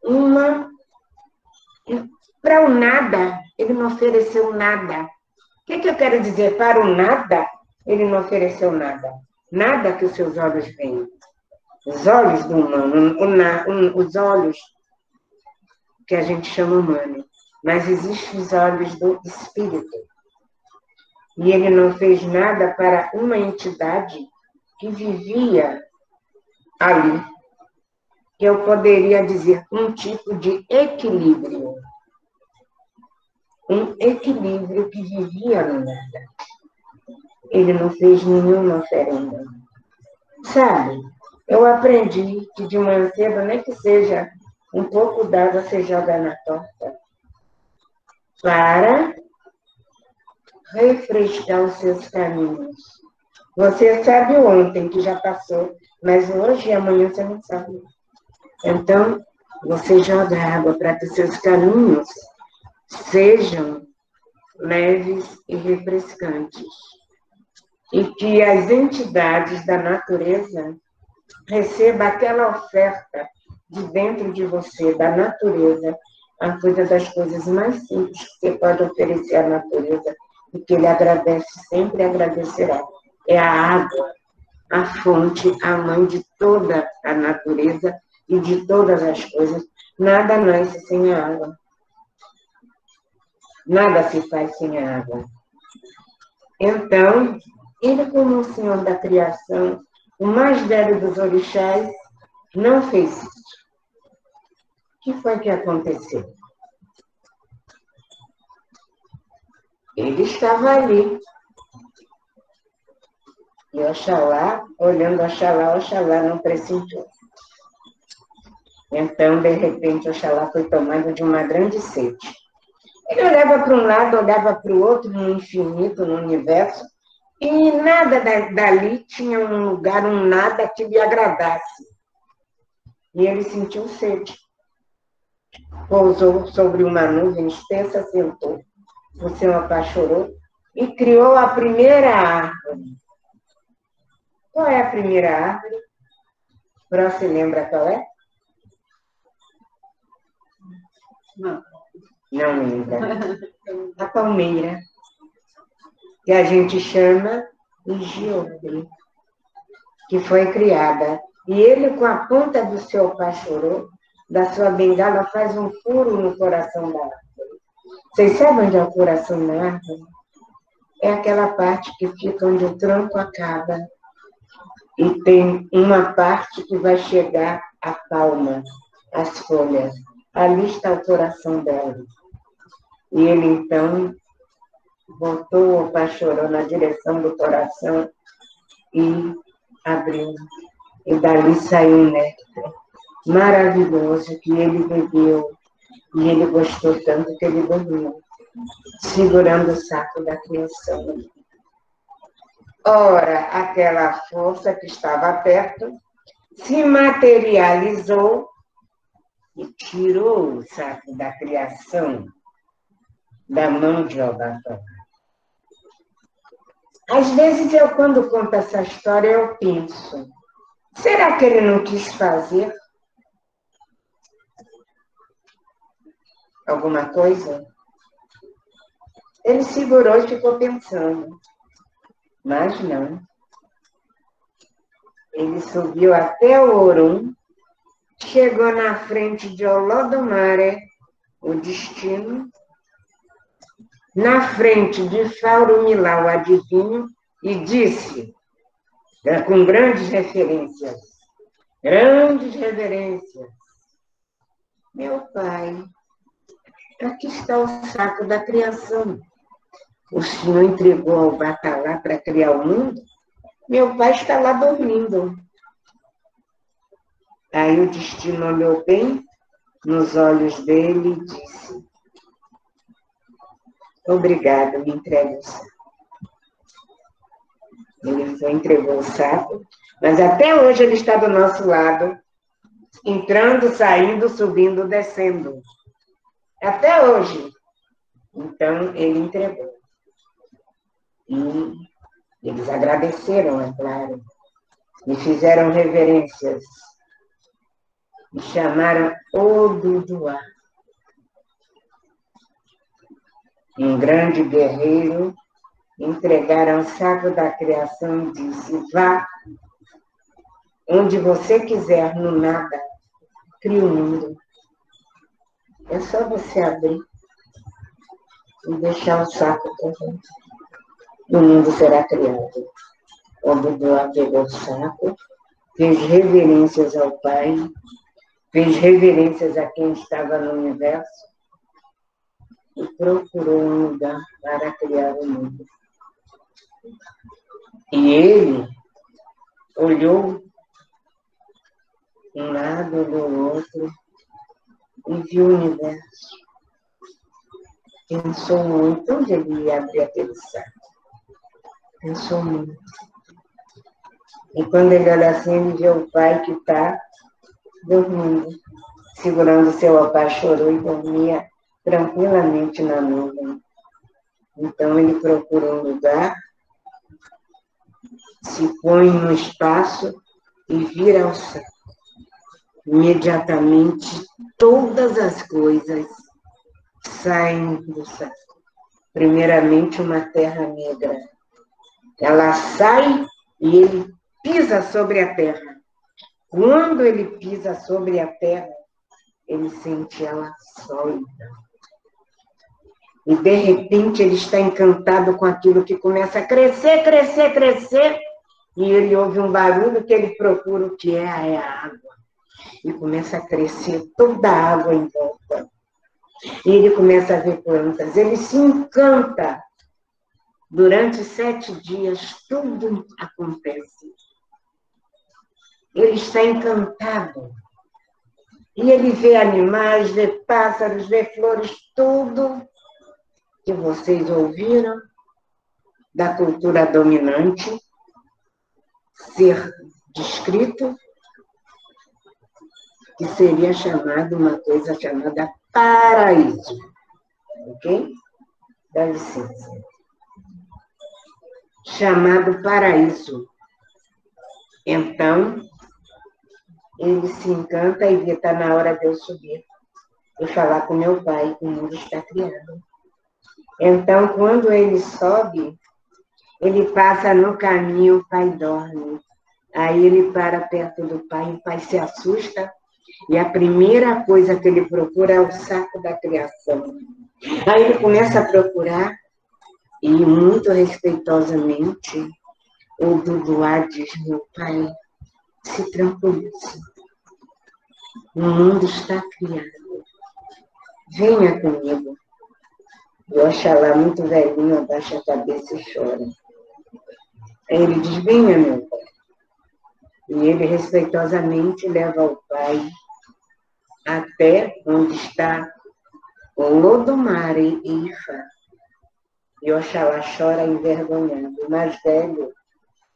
uma... Para o nada, ele não ofereceu nada. O que eu quero dizer? Para o nada, ele não ofereceu nada. Nada que os seus olhos veem. Os olhos do humano, os olhos que a gente chama humano. Mas existem os olhos do espírito. E ele não fez nada para uma entidade que vivia ali. Que eu poderia dizer um tipo de equilíbrio. Um equilíbrio que vivia no nada. Ele não fez nenhuma oferenda. Sabe, eu aprendi que de manhã cedo, nem que seja um pouco d'água, você joga na torta para refrescar os seus caminhos. Você sabe ontem que já passou, mas hoje e amanhã você não sabe. Então, você joga água para que os seus caminhos sejam leves e refrescantes. E que as entidades da natureza recebam aquela oferta de dentro de você, da natureza, a coisa das coisas mais simples que você pode oferecer à natureza, e que ele agradece, sempre agradecerá. É a água, a fonte, a mãe de toda a natureza e de todas as coisas. Nada nasce sem a água. Nada se faz sem a água. Então, ele, como o Senhor da criação, o mais velho dos orixás, não fez isso. O que foi que aconteceu? Ele estava ali. E Oxalá, olhando Oxalá não pressentiu. Então, de repente, Oxalá foi tomado de uma grande sede. Ele olhava para um lado, olhava para o outro, no infinito, no universo, e nada dali tinha um lugar, um nada que lhe agradasse. E ele sentiu sede. Pousou sobre uma nuvem espessa, sentou, o Senhor apaixonou e criou a primeira árvore. Qual é a primeira árvore? Você se lembra qual é? Não. Não lembra. A palmeira, que a gente chama de geobre, que foi criada. E ele, com a ponta do seu pachorô, da sua bengala, faz um furo no coração da árvore. Vocês sabem onde é o coração da árvore? É aquela parte que fica onde o tronco acaba. E tem uma parte que vai chegar à palma, às folhas. Ali está o coração dela. E ele, então, voltou o pachorô na direção do coração e abriu. E dali saiu um néctar maravilhoso que ele bebeu. E ele gostou tanto que ele dormiu, segurando o saco da criação. Ora, aquela força que estava perto se materializou e tirou o saco da criação da mão de Obatã. Às vezes, eu, quando conto essa história, eu penso, será que ele não quis fazer alguma coisa? Ele segurou e ficou pensando. Mas não. Ele subiu até o Orum, chegou na frente de Olodumare, o destino, na frente de Faurumilá, o adivinho, e disse, com grandes reverências, meu pai, aqui está o saco da criação. o senhor entregou ao Batalá para criar o mundo? Meu pai está lá dormindo. Aí o destino olhou bem nos olhos dele e disse: obrigado, me entregue o saco. Ele foi, entregou o saco, mas até hoje ele está do nosso lado, entrando, saindo, subindo, descendo. Até hoje. Então, ele entregou. E eles agradeceram, é claro. Me fizeram reverências. Me chamaram Oduduá. Um grande guerreiro. Entregaram o saco da criação e disse: vá onde você quiser, no nada, crie o mundo. É só você abrir e deixar o saco correr. O mundo será criado. O Duduá pegou o saco, fez reverências ao Pai, fez reverências a quem estava no universo e procurou um lugar para criar o mundo. E ele olhou um lado, olhou o outro e viu o universo. Pensou muito onde ele ia abrir aquele saco. Pensou muito. E quando ele olha assim, ele vê o pai que está dormindo, segurando seu apaixorou e dormia tranquilamente na nuvem. Então ele procura um lugar, se põe no espaço e vira ao céu. Imediatamente todas as coisas saem do saco. Primeiramente uma terra negra. Ela sai e ele pisa sobre a terra. Quando ele pisa sobre a terra, ele sente ela sólida. E, de repente, ele está encantado com aquilo que começa a crescer, crescer, crescer. E ele ouve um barulho que ele procura o que é a água. E começa a crescer toda a água em volta. E ele começa a ver plantas. Ele se encanta. Durante 7 dias, tudo acontece. Ele está encantado. E ele vê animais, vê pássaros, vê flores, tudo que vocês ouviram da cultura dominante ser descrito, que seria chamado uma coisa chamada paraíso. Ok? Dá licença. Chamado paraíso. Então, ele se encanta e vê, está na hora de eu subir e falar com meu pai, o mundo está criado. Então, quando ele sobe, ele passa no caminho, o pai dorme. Aí ele para perto do pai, o pai se assusta, e a primeira coisa que ele procura é o saco da criação. Aí ele começa a procurar, e muito respeitosamente, o Duduá diz: meu pai, se tranquilize. O mundo está criado. Venha comigo. E Oxalá, muito velhinho, abaixa a cabeça e chora. Aí ele diz: venha, meu pai. E ele respeitosamente leva o pai até onde está o Lodumare e Ifá. E Oxalá chora envergonhado. O mais velho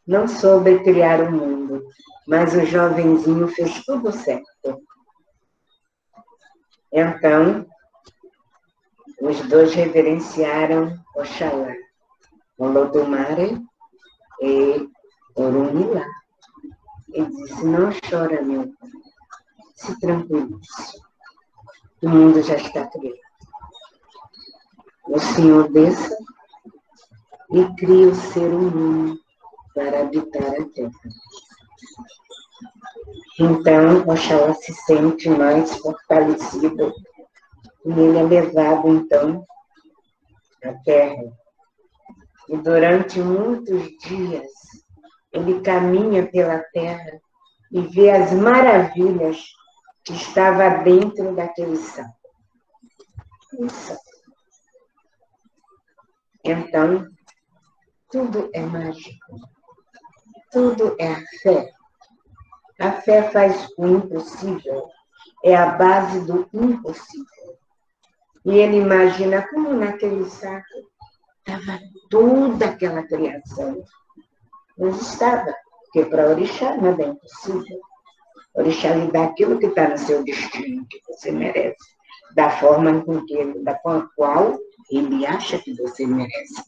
não soube criar o mundo, mas o jovenzinho fez tudo certo. Então, os dois reverenciaram Oxalá, o Lodumare e Orunmilá. E disse: não chora, meu pai, se tranquilize, o mundo já está criado. O Senhor desça e cria o ser humano para habitar a terra. Então, Oxalá se sente mais fortalecido e ele é levado, então, à terra. E durante muitos dias, ele caminha pela terra e vê as maravilhas que estavam dentro daquele saco. Isso. Então, tudo é mágico. Tudo é a fé. A fé faz o impossível. É a base do impossível. E ele imagina como naquele saco estava toda aquela criação. Mas estava, porque para orixá nada é impossível. Orixá lhe dá aquilo que está no seu destino, que você merece, da forma com a qual ele acha que você merece.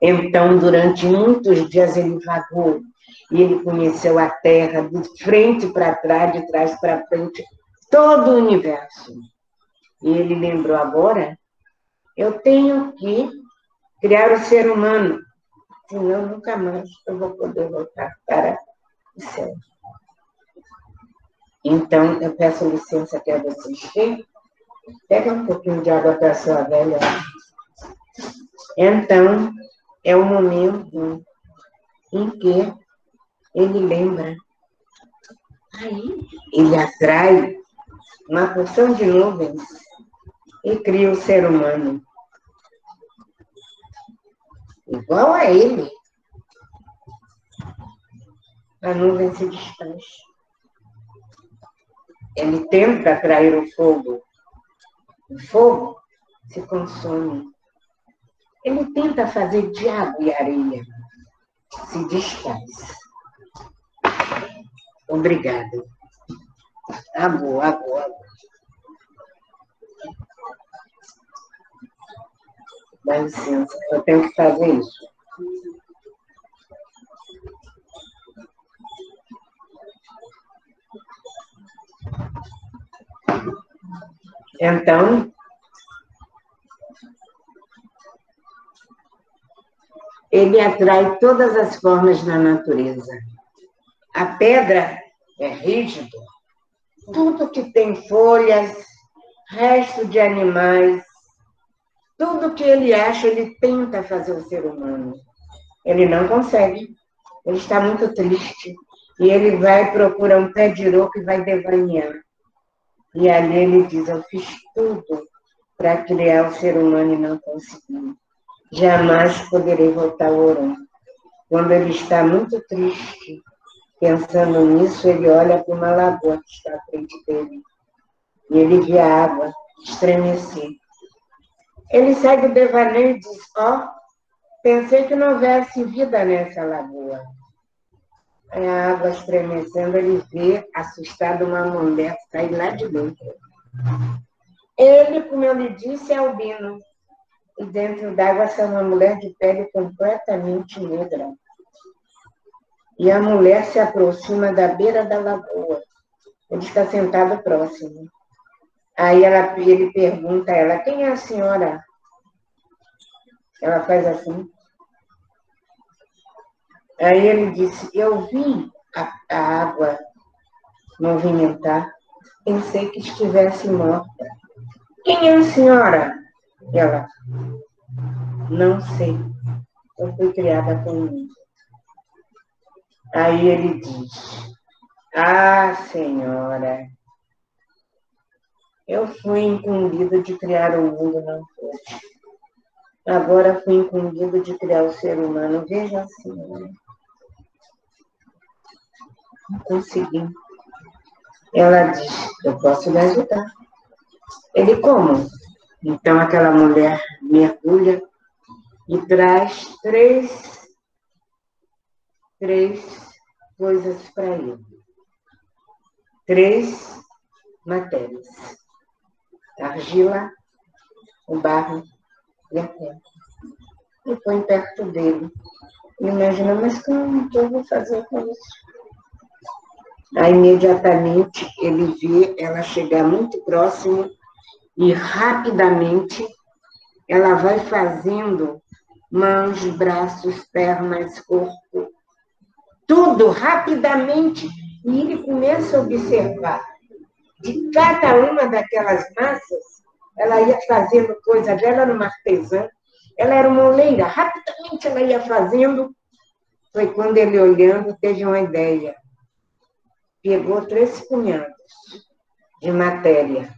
Então, durante muitos dias ele vagou e ele conheceu a Terra de frente para trás, de trás para frente, todo o universo. E ele lembrou agora, eu tenho que criar o ser humano, senão nunca mais eu vou poder voltar para o céu. Então, eu peço licença que vocês têm. Pega um pouquinho de água para a sua velha. Então, é o momento em que ele lembra. Aí, ele atrai uma porção de nuvens e cria o ser humano. Igual a ele. A nuvem se desfaz. Ele tenta atrair o fogo. O fogo se consome. Ele tenta fazer de água e areia. Se desfaz. Obrigada. Agora. Dá licença, eu tenho que fazer isso. Então, ele atrai todas as formas da natureza. A pedra é rígida. Tudo que tem folhas, resto de animais, tudo que ele acha, ele tenta fazer o ser humano. Ele não consegue. Ele está muito triste. E ele vai procurar um pé de iroco e vai devanear. E ali ele diz, eu fiz tudo para criar o ser humano e não consegui. Jamais poderei voltar ao Orão. Quando ele está muito triste, pensando nisso, ele olha para uma lagoa que está à frente dele. E ele vê a água estremecer. Ele sai do devaneio e diz, pensei que não houvesse vida nessa lagoa. Aí a água estremecendo, ele vê, assustado, uma mulher sair lá de dentro. Ele, como eu lhe disse, é albino. E dentro d'água está uma mulher de pele completamente negra. E a mulher se aproxima da beira da lagoa. Ele está sentado próximo. Aí ele pergunta a ela, quem é a senhora? Ela faz assim. Aí ele disse, eu vi a água movimentar, pensei que estivesse morta. Quem é a senhora? Ela, não sei, eu fui criada com mim. Aí ele diz, senhora, eu fui incumbido de criar o mundo, não foi. Agora fui incumbido de criar o ser humano. Veja a senhora. Não consegui. Ela diz, eu posso lhe ajudar. Ele, como? Então aquela mulher mergulha e traz três coisas para ele. 3 matérias. A argila, o barro e a terra. E põe perto dele. E imagina, mas como que eu vou fazer com isso? Aí, imediatamente, ele vê ela chegar muito próximo e, rapidamente, ela vai fazendo mãos, braços, pernas, corpo, tudo rapidamente. E ele começa a observar de cada uma daquelas massas, ela ia fazendo coisa dela numa artesã, ela era uma oleira, rapidamente ela ia fazendo. Foi quando ele, olhando, teve uma ideia. Pegou 3 punhados de matéria.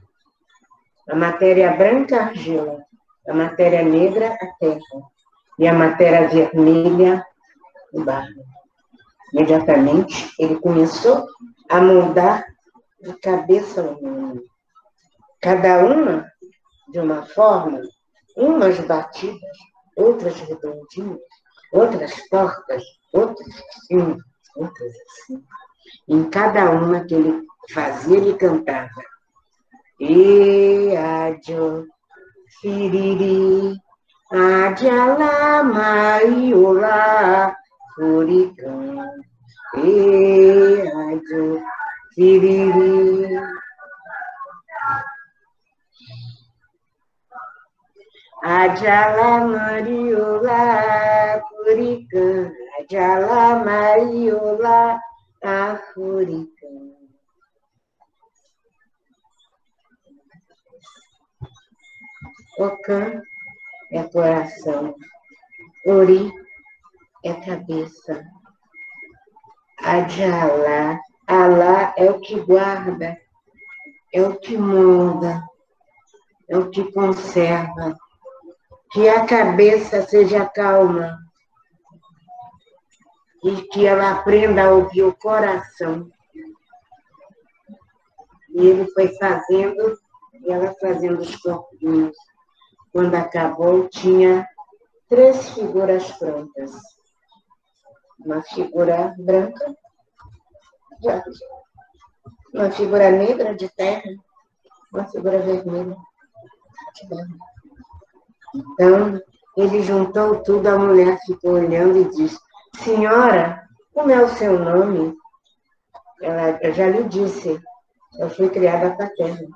A matéria branca, a argila. A matéria negra, a terra. e a matéria vermelha no barro. Imediatamente, ele começou a moldar de cabeça humana. Cada uma de uma forma, umas batidas, outras redondinhas, outras tortas, outras assim, outras assim. Em cada uma que ele fazia, ele cantava. E adio, firiri, adiala, maiola, furicão. E adio, firiri. Ajala Mariola, Furicã, Ajala Mariola, Furicã. Ocã é coração, Ori é cabeça, Ajala, Alá é o que guarda, é o que molda, é o que conserva. Que a cabeça seja calma e que ela aprenda a ouvir o coração. E ele foi fazendo, e ela fazendo os corpinhos. Quando acabou, tinha 3 figuras prontas. Uma figura branca, uma figura negra de terra, uma figura vermelha de terra. Então, ele juntou tudo, a mulher ficou olhando e disse, senhora, como é o seu nome? Eu já lhe disse, eu fui criada para a terra.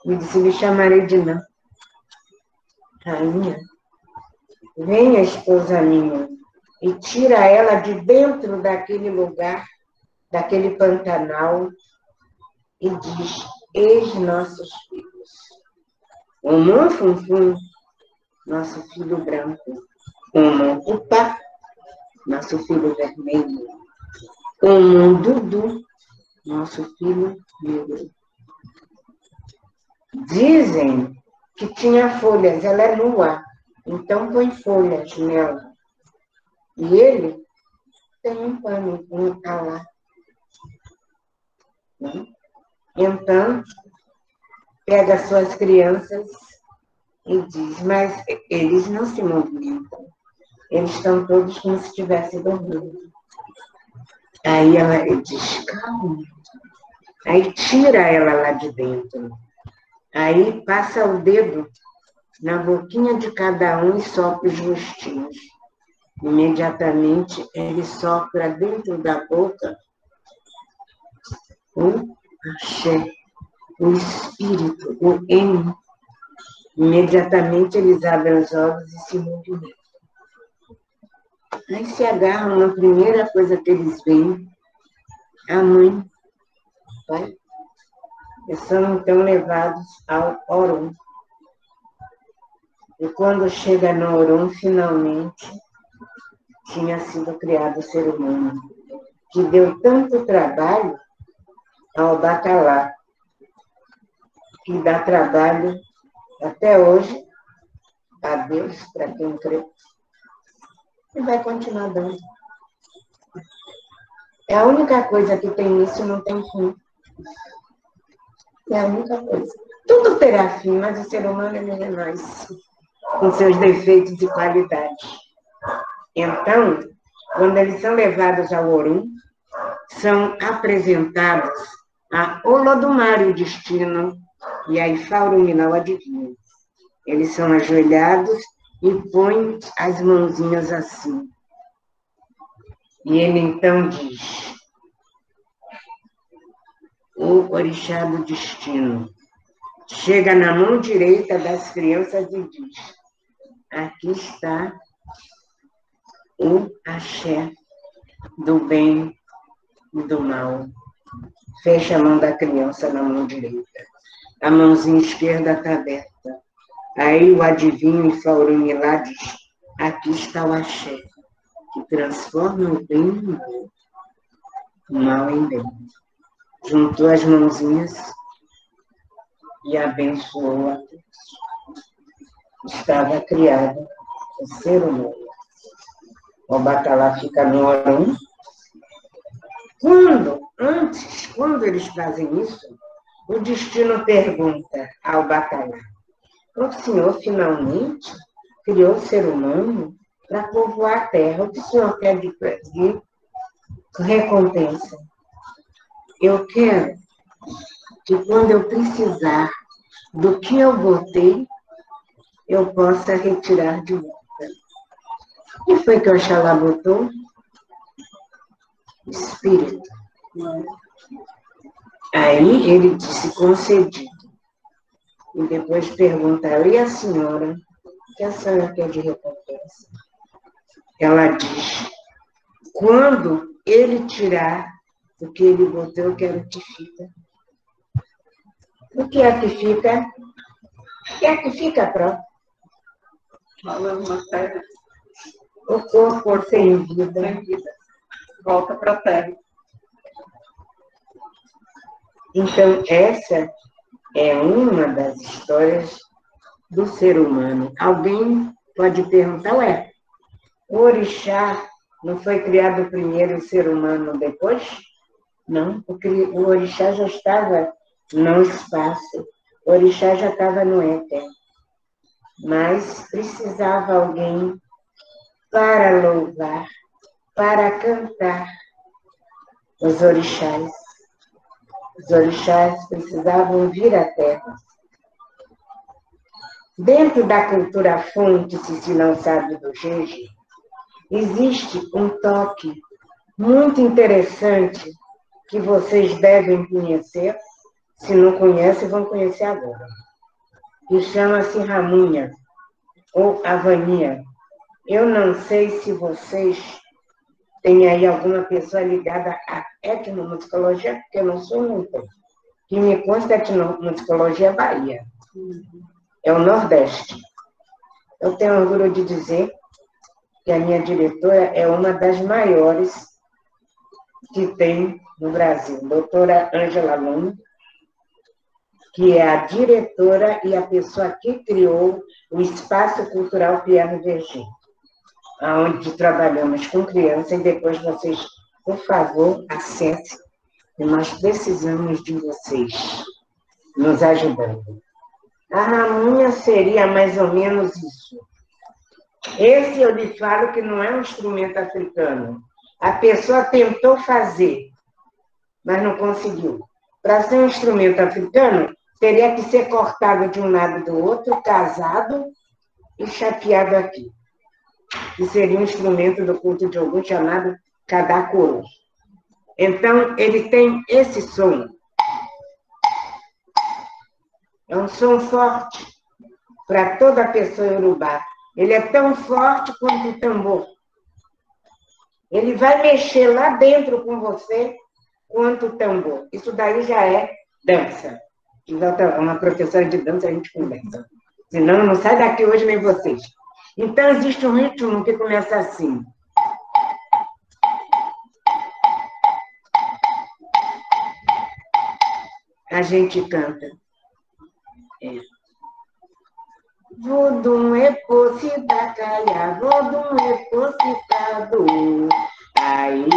Me disse, me chamarei de Nã. Rainha, venha, esposa minha, e tira ela de dentro daquele lugar, daquele pantanal, e diz, eis nossos filhos. O Monfunfum, nosso filho branco. O Moncupá, nosso filho vermelho. O Mundudu, nosso filho negro. Dizem que tinha folhas, ela é nua, então põe folhas nela. E ele tem um pano, um alá. Então, pega suas crianças e diz, mas eles não se movimentam. Eles estão todos como se estivessem dormindo. Aí ela diz, calma. Aí tira ela lá de dentro. Aí passa o dedo na boquinha de cada um e sopra os rostinhos. Imediatamente ele sopra dentro da boca o axé, o espírito, o N. Imediatamente eles abrem os olhos e se movimentam. Aí se agarram na primeira coisa que eles veem, a mãe, pai, e são então levados ao Orum. E quando chega no Orum, finalmente, tinha sido criado o ser humano, que deu tanto trabalho ao Bacalá, que dá trabalho até hoje a Deus, para quem crê, e vai continuar dando. É a única coisa que tem início e não tem fim. É a única coisa. Tudo terá fim, mas o ser humano ele renasce com seus defeitos e qualidades. Então, quando eles são levados ao Orum, são apresentados a Olodumare, o destino, e a Ifá-Orumilá, o adivinho. Eles são ajoelhados e põem as mãozinhas assim. E ele então diz, o orixá do destino, chega na mão direita das crianças e diz, aqui está o axé do bem e do mal. Fecha a mão da criança na mão direita. A mãozinha esquerda está aberta. Aí o adivinho Ifá-Orumilá diz, aqui está o axé, que transforma o bem em mal, o mal em bem. Juntou as mãozinhas e abençoou a todos. Estava criado o ser humano. O batalá fica no Orão. Quando eles fazem isso, o destino pergunta ao batalá: o senhor finalmente criou o ser humano para povoar a terra. O que o senhor quer de recompensa? Eu quero que quando eu precisar do que eu botei, eu possa retirar de volta. O que foi que Oxalá botou? Espírito. Aí ele disse concedido. E depois perguntaram: e a senhora? O que a senhora quer de recompensa? Ela diz: quando ele tirar o que ele botou, eu quero que fica. O que é que fica? O que é que fica, próprio? Falando terra. O corpo sem vida. Sem vida. Volta para a terra. Então, essa é uma das histórias do ser humano. Alguém pode perguntar: ué, o orixá não foi criado primeiro o ser humano depois? Não, porque o orixá já estava no espaço, o orixá já estava no éter. Mas precisava alguém para louvar, para cantar os orixás. Os orixás precisavam vir à Terra. Dentro da cultura fonte, se não sabe do Jeje, existe um toque muito interessante que vocês devem conhecer. Se não conhecem, vão conhecer agora. Que chama-se Ramunha, ou Avania. Eu não sei se vocês têm aí alguma pessoa ligada à etnomusicologia, porque eu não sou muito. Que me consta, a etnomusicologia é Bahia. É o Nordeste. Eu tenho orgulho de dizer que a minha diretora é uma das maiores que tem no Brasil, doutora Ângela Lund, que é a diretora e a pessoa que criou o Espaço Cultural Piano Vergim, onde trabalhamos com crianças, e depois vocês, por favor, acessem, e nós precisamos de vocês nos ajudando. A ramunha seria mais ou menos isso. Esse eu lhe falo que não é um instrumento africano. A pessoa tentou fazer, mas não conseguiu. Para ser um instrumento africano, teria que ser cortado de um lado do outro, casado e chapeado aqui. Que seria um instrumento do culto de Ogum chamado Kadakoro. Então, ele tem esse som. É um som forte para toda pessoa iorubá. Ele é tão forte quanto o tambor. Ele vai mexer lá dentro com você quanto o tambor. Isso daí já é dança. Uma professora de dança, a gente conversa. Senão, não sai daqui hoje nem vocês. Então, existe um ritmo que começa assim. A gente canta. Vodum é posse da caia, vodum é possitado. Aí,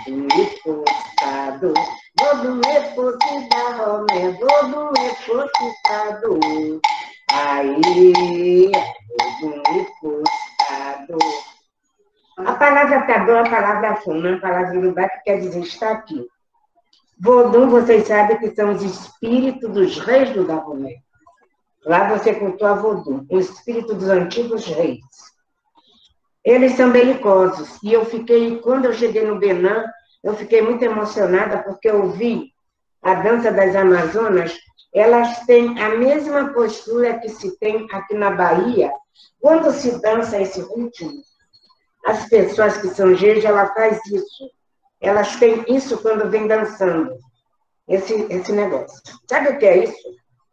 vodum é postado. Vodum é posse da romé, vodum é possitado. Aí, vodum é postado. A palavra tadô é a palavra fuma, a palavra iorubá que quer dizer está aqui. Vodum, vocês sabem que são os espíritos dos reis do Dahomey. Lá você cultua Vodum, o espírito dos antigos reis. Eles são belicosos. E quando eu cheguei no Benin, eu fiquei muito emocionada porque eu vi a dança das Amazonas. Elas têm a mesma postura que se tem aqui na Bahia. Quando se dança esse ritmo, as pessoas que são jeje, ela faz isso. Elas têm isso quando vem dançando. Esse negócio. Sabe o que é isso?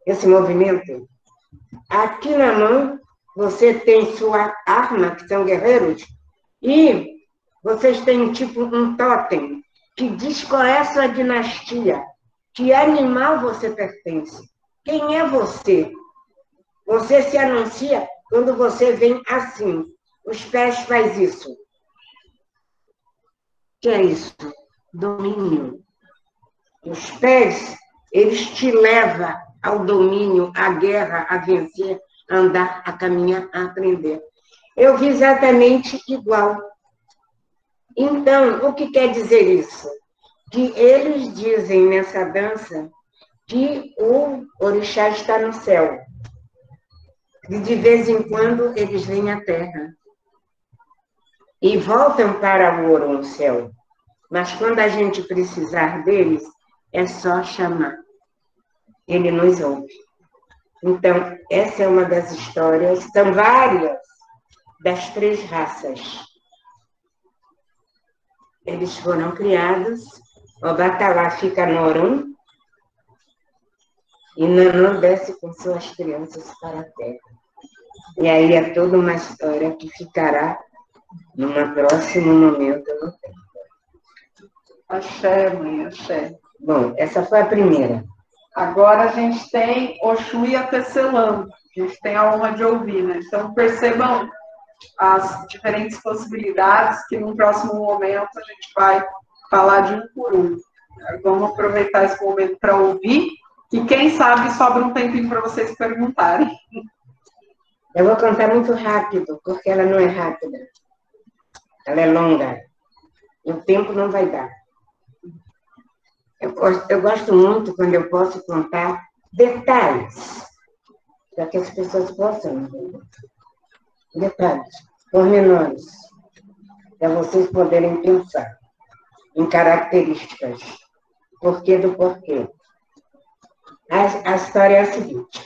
Esse movimento? Aqui na mão, você tem sua arma, que são guerreiros, e vocês têm tipo um totem que diz qual é a sua dinastia, que animal você pertence, quem é você. Você se anuncia quando você vem assim. Os pés faz isso. O que é isso? Domínio. Os pés, eles te levam ao domínio, à guerra, a vencer, a andar, a caminhar, a aprender. Eu vi exatamente igual. Então, o que quer dizer isso? Que eles dizem nessa dança que o orixá está no céu. E de vez em quando eles vêm à terra. E voltam para o ouro no céu. Mas quando a gente precisar deles, é só chamar. Ele nos ouve. Então, essa é uma das histórias, são várias, das 3 raças. Eles foram criados, o Batalá fica no Orum, e Nanã desce com suas crianças para a terra. E aí é toda uma história que ficará num próximo momento no tempo. Axé, mãe, axé. Bom, essa foi a primeira. Agora a gente tem Oxum e a Tecelã. A gente tem a honra de ouvir, né? Então percebam as diferentes possibilidades que num próximo momento a gente vai falar de um por um. Vamos aproveitar esse momento para ouvir e quem sabe sobra um tempinho para vocês perguntarem. Eu vou contar muito rápido, porque ela não é rápida. Ela é longa. E o tempo não vai dar. Eu gosto muito quando eu posso contar detalhes, para que as pessoas possam entender. Detalhes, pormenores, para vocês poderem pensar em características. Porquê do porquê. A história é a seguinte.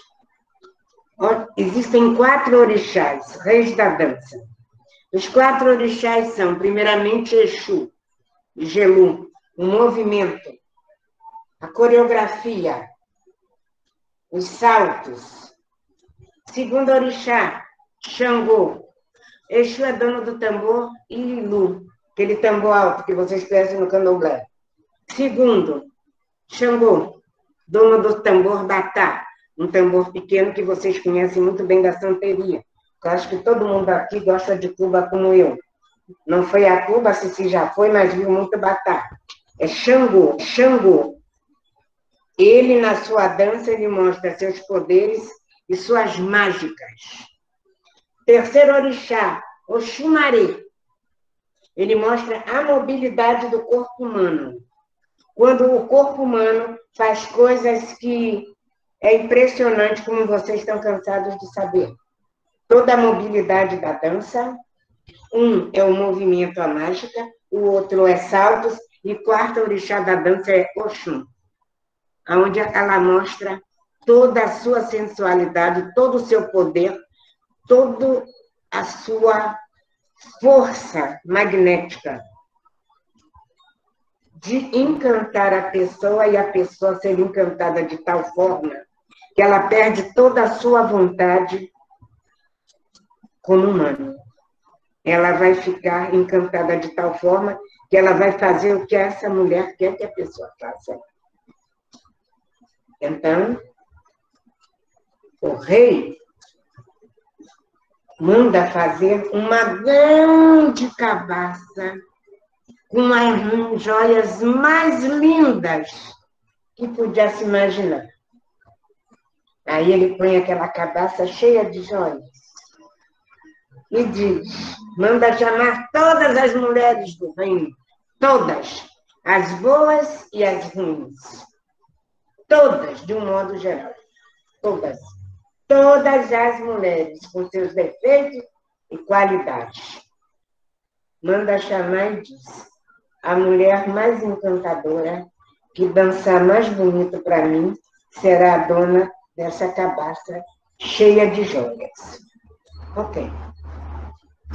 Existem 4 orixás, reis da dança. Os 4 orixás são, primeiramente, Exu, Gelu, o movimento, a coreografia, os saltos. Segundo orixá, Xangô. Exu é dono do tambor e Ilu, aquele tambor alto que vocês conhecem no candomblé. Segundo, Xangô, dono do tambor Batá, um tambor pequeno que vocês conhecem muito bem da santeria. Eu acho que todo mundo aqui gosta de Cuba como eu. Não foi a Cuba, se já foi, mas viu muito Batá. É Xangô. Xangô. Ele, na sua dança, ele mostra seus poderes e suas mágicas. Terceiro orixá, Oxumaré. Ele mostra a mobilidade do corpo humano. Quando o corpo humano faz coisas que é impressionante, como vocês estão cansados de saber. Toda a mobilidade da dança. Um é o movimento, a mágica, o outro é saltos, e o quarto orixá da dança é Oxum, onde ela mostra toda a sua sensualidade, todo o seu poder, toda a sua força magnética de encantar a pessoa e a pessoa ser encantada de tal forma que ela perde toda a sua vontade como humano. Ela vai ficar encantada de tal forma que ela vai fazer o que essa mulher quer que a pessoa faça. Então, o rei manda fazer uma grande cabaça com as joias mais lindas que pudesse imaginar. Aí ele põe aquela cabaça cheia de joias e diz, manda chamar todas as mulheres do reino, todas, as boas e as ruins, todas, de um modo geral, todas. Todas as mulheres, com seus defeitos e qualidades. Manda chamar e diz, a mulher mais encantadora, que dançar mais bonito para mim, será a dona dessa cabaça cheia de joias. Ok.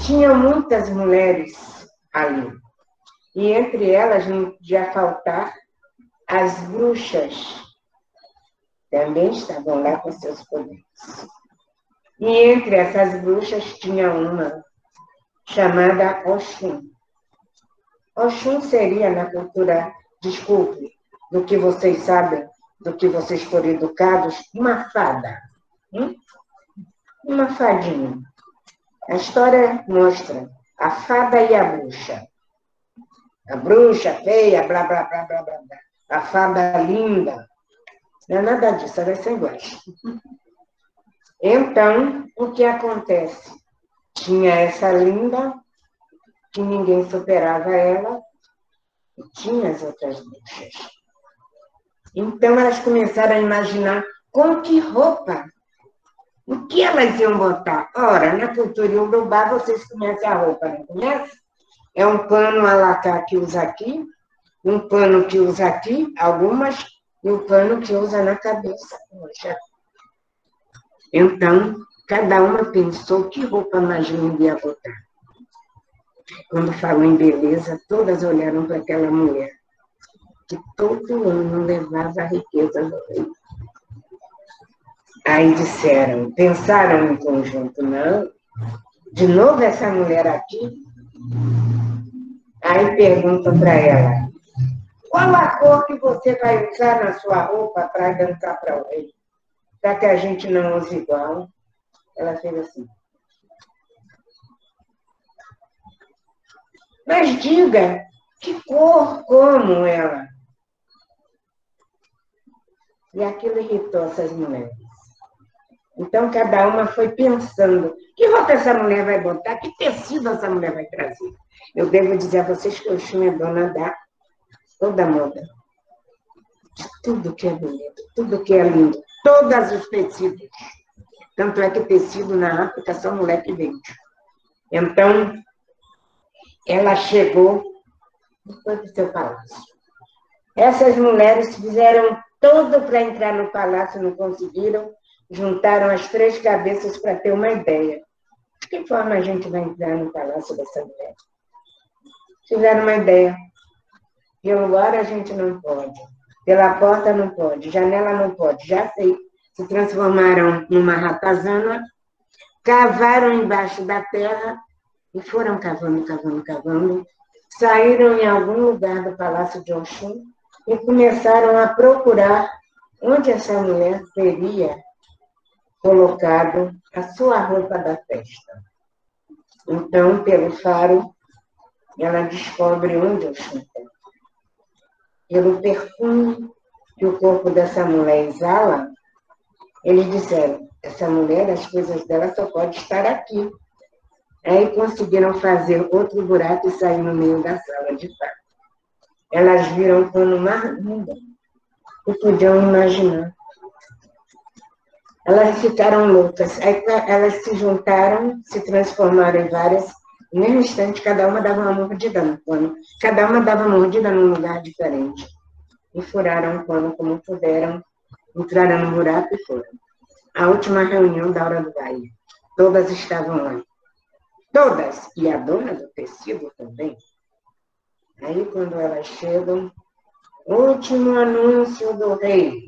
Tinha muitas mulheres ali, e entre elas não podia faltar as bruxas. Também estavam lá com seus poderes. E entre essas bruxas tinha uma chamada Oxum. Oxum seria, na cultura, desculpe, do que vocês sabem, do que vocês foram educados, uma fada. uma fadinha. A história mostra a fada e a bruxa. A bruxa feia, blá, blá, blá, blá, blá, blá. A fada linda. Não é nada disso, elas são iguais. Então, o que acontece? Tinha essa linda, que ninguém superava ela, e tinha as outras bruxas. Então, elas começaram a imaginar com que roupa, o que elas iam botar. Ora, na cultura iorubá, vocês conhecem a roupa, não conhecem? É um pano alacá que usa aqui, um pano que usa aqui, algumas, e o pano que usa na cabeça. Então, cada uma pensou que roupa mais linda ia botar. Quando falou em beleza, todas olharam para aquela mulher, que todo ano levava a riqueza do rei. Aí disseram, pensaram em conjunto, não, de novo essa mulher aqui? Aí perguntam para ela, qual a cor que você vai usar na sua roupa para dançar para o rei? Já que a gente não usa igual. Ela fez assim. Mas diga, que cor como ela? E aquilo irritou essas mulheres. Então, cada uma foi pensando, que roupa essa mulher vai botar? Que tecido essa mulher vai trazer? Eu devo dizer a vocês que o Oxum é dona da toda moda. De tudo que é bonito, tudo que é lindo. Todos os tecidos. Tanto é que tecido na África só mulher que vende. Então, ela chegou e foi para o seu palácio. Essas mulheres fizeram tudo para entrar no palácio, não conseguiram. Juntaram as 3 cabeças para ter uma ideia. De que forma a gente vai entrar no palácio dessa mulher? Tiveram uma ideia. Pelo ar a gente não pode. Pela porta não pode. Janela não pode. Já sei. Se transformaram numa ratazana, cavaram embaixo da terra e foram cavando, cavando, cavando. Saíram em algum lugar do Palácio de Oxum e começaram a procurar onde essa mulher teria colocado a sua roupa da festa. Então, pelo faro, ela descobre onde Oxum está. Pelo perfume que o corpo dessa mulher exala, eles disseram, essa mulher, as coisas dela só pode estar aqui. Aí conseguiram fazer outro buraco e sair no meio da sala de fato. Elas viram quando mais linda e podiam imaginar. Elas ficaram loucas. Aí elas se juntaram, se transformaram em várias. No mesmo instante, cada uma dava uma mordida no pano. Cada uma dava uma mordida num lugar diferente. E furaram o pano como puderam, entraram no buraco e foram. A última reunião da hora do baile. Todas estavam lá. Todas. E a dona do tecido também. Aí, quando elas chegam, último anúncio do rei.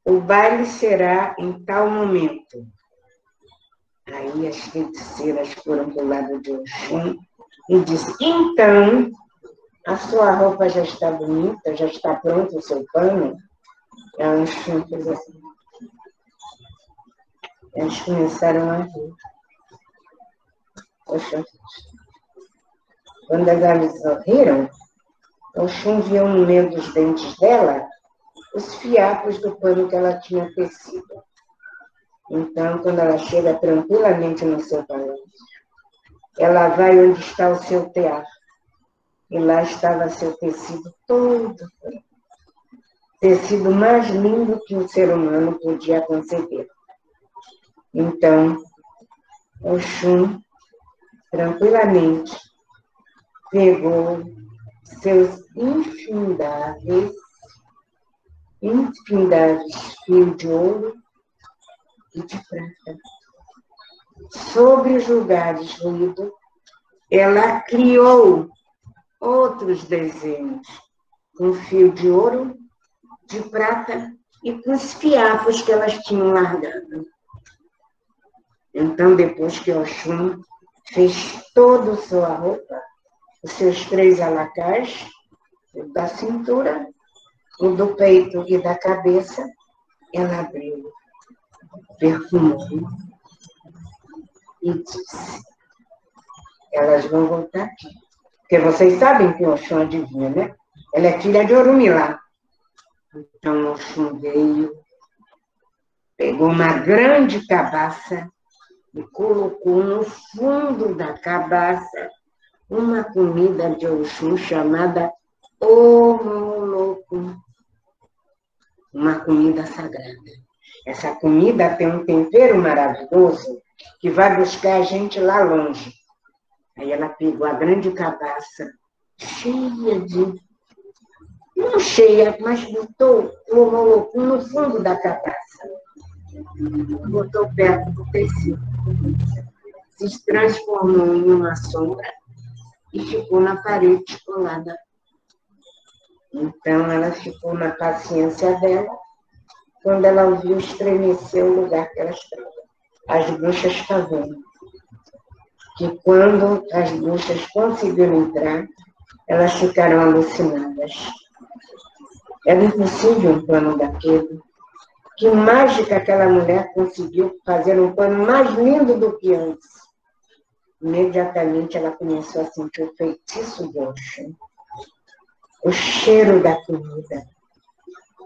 O baile será em tal momento. Aí as feiticeiras foram para o lado de Oxum e disse, então, a sua roupa já está bonita, já está pronto o seu pano? E a Oxum fez assim. Eles começaram a rir. Oxum. Quando elas riram, Oxum viu no meio dos dentes dela os fiapos do pano que ela tinha tecido. Então, quando ela chega tranquilamente no seu palácio, ela vai onde está o seu tear. E lá estava seu tecido todo. Tecido mais lindo que um ser humano podia conceber. Então, Oxum, tranquilamente, pegou seus infindáveis fios de ouro e de prata. Sobre os lugares ruídos, ela criou outros desenhos com fio de ouro, de prata e com os fiapos que elas tinham largado. Então, depois que Oxum fez toda a sua roupa, os seus 3 alacás, o da cintura, o do peito e da cabeça, ela abriu perfumou e disse: elas vão voltar aqui. Porque vocês sabem que Oxum adivinha, né? Ela é filha de Orumilá. Então Oxum veio, pegou uma grande cabaça e colocou no fundo da cabaça uma comida de Oxum chamada Omoloku, uma comida sagrada. Essa comida tem um tempero maravilhoso que vai buscar a gente lá longe. Aí ela pegou a grande cabaça, cheia de... não cheia, mas botou o Omoloku no fundo da cabaça. Botou perto do tecido. Se transformou em uma sombra e ficou na parede colada. Então, ela ficou na paciência dela. Quando ela ouviu estremecer o lugar que ela estava. As bruxas estavam. Que quando as bruxas conseguiram entrar, elas ficaram alucinadas. Era impossível um plano daquele. Que mágica aquela mulher conseguiu fazer um plano mais lindo do que antes. Imediatamente ela começou a sentir o feitiço de Oxum, o cheiro da comida.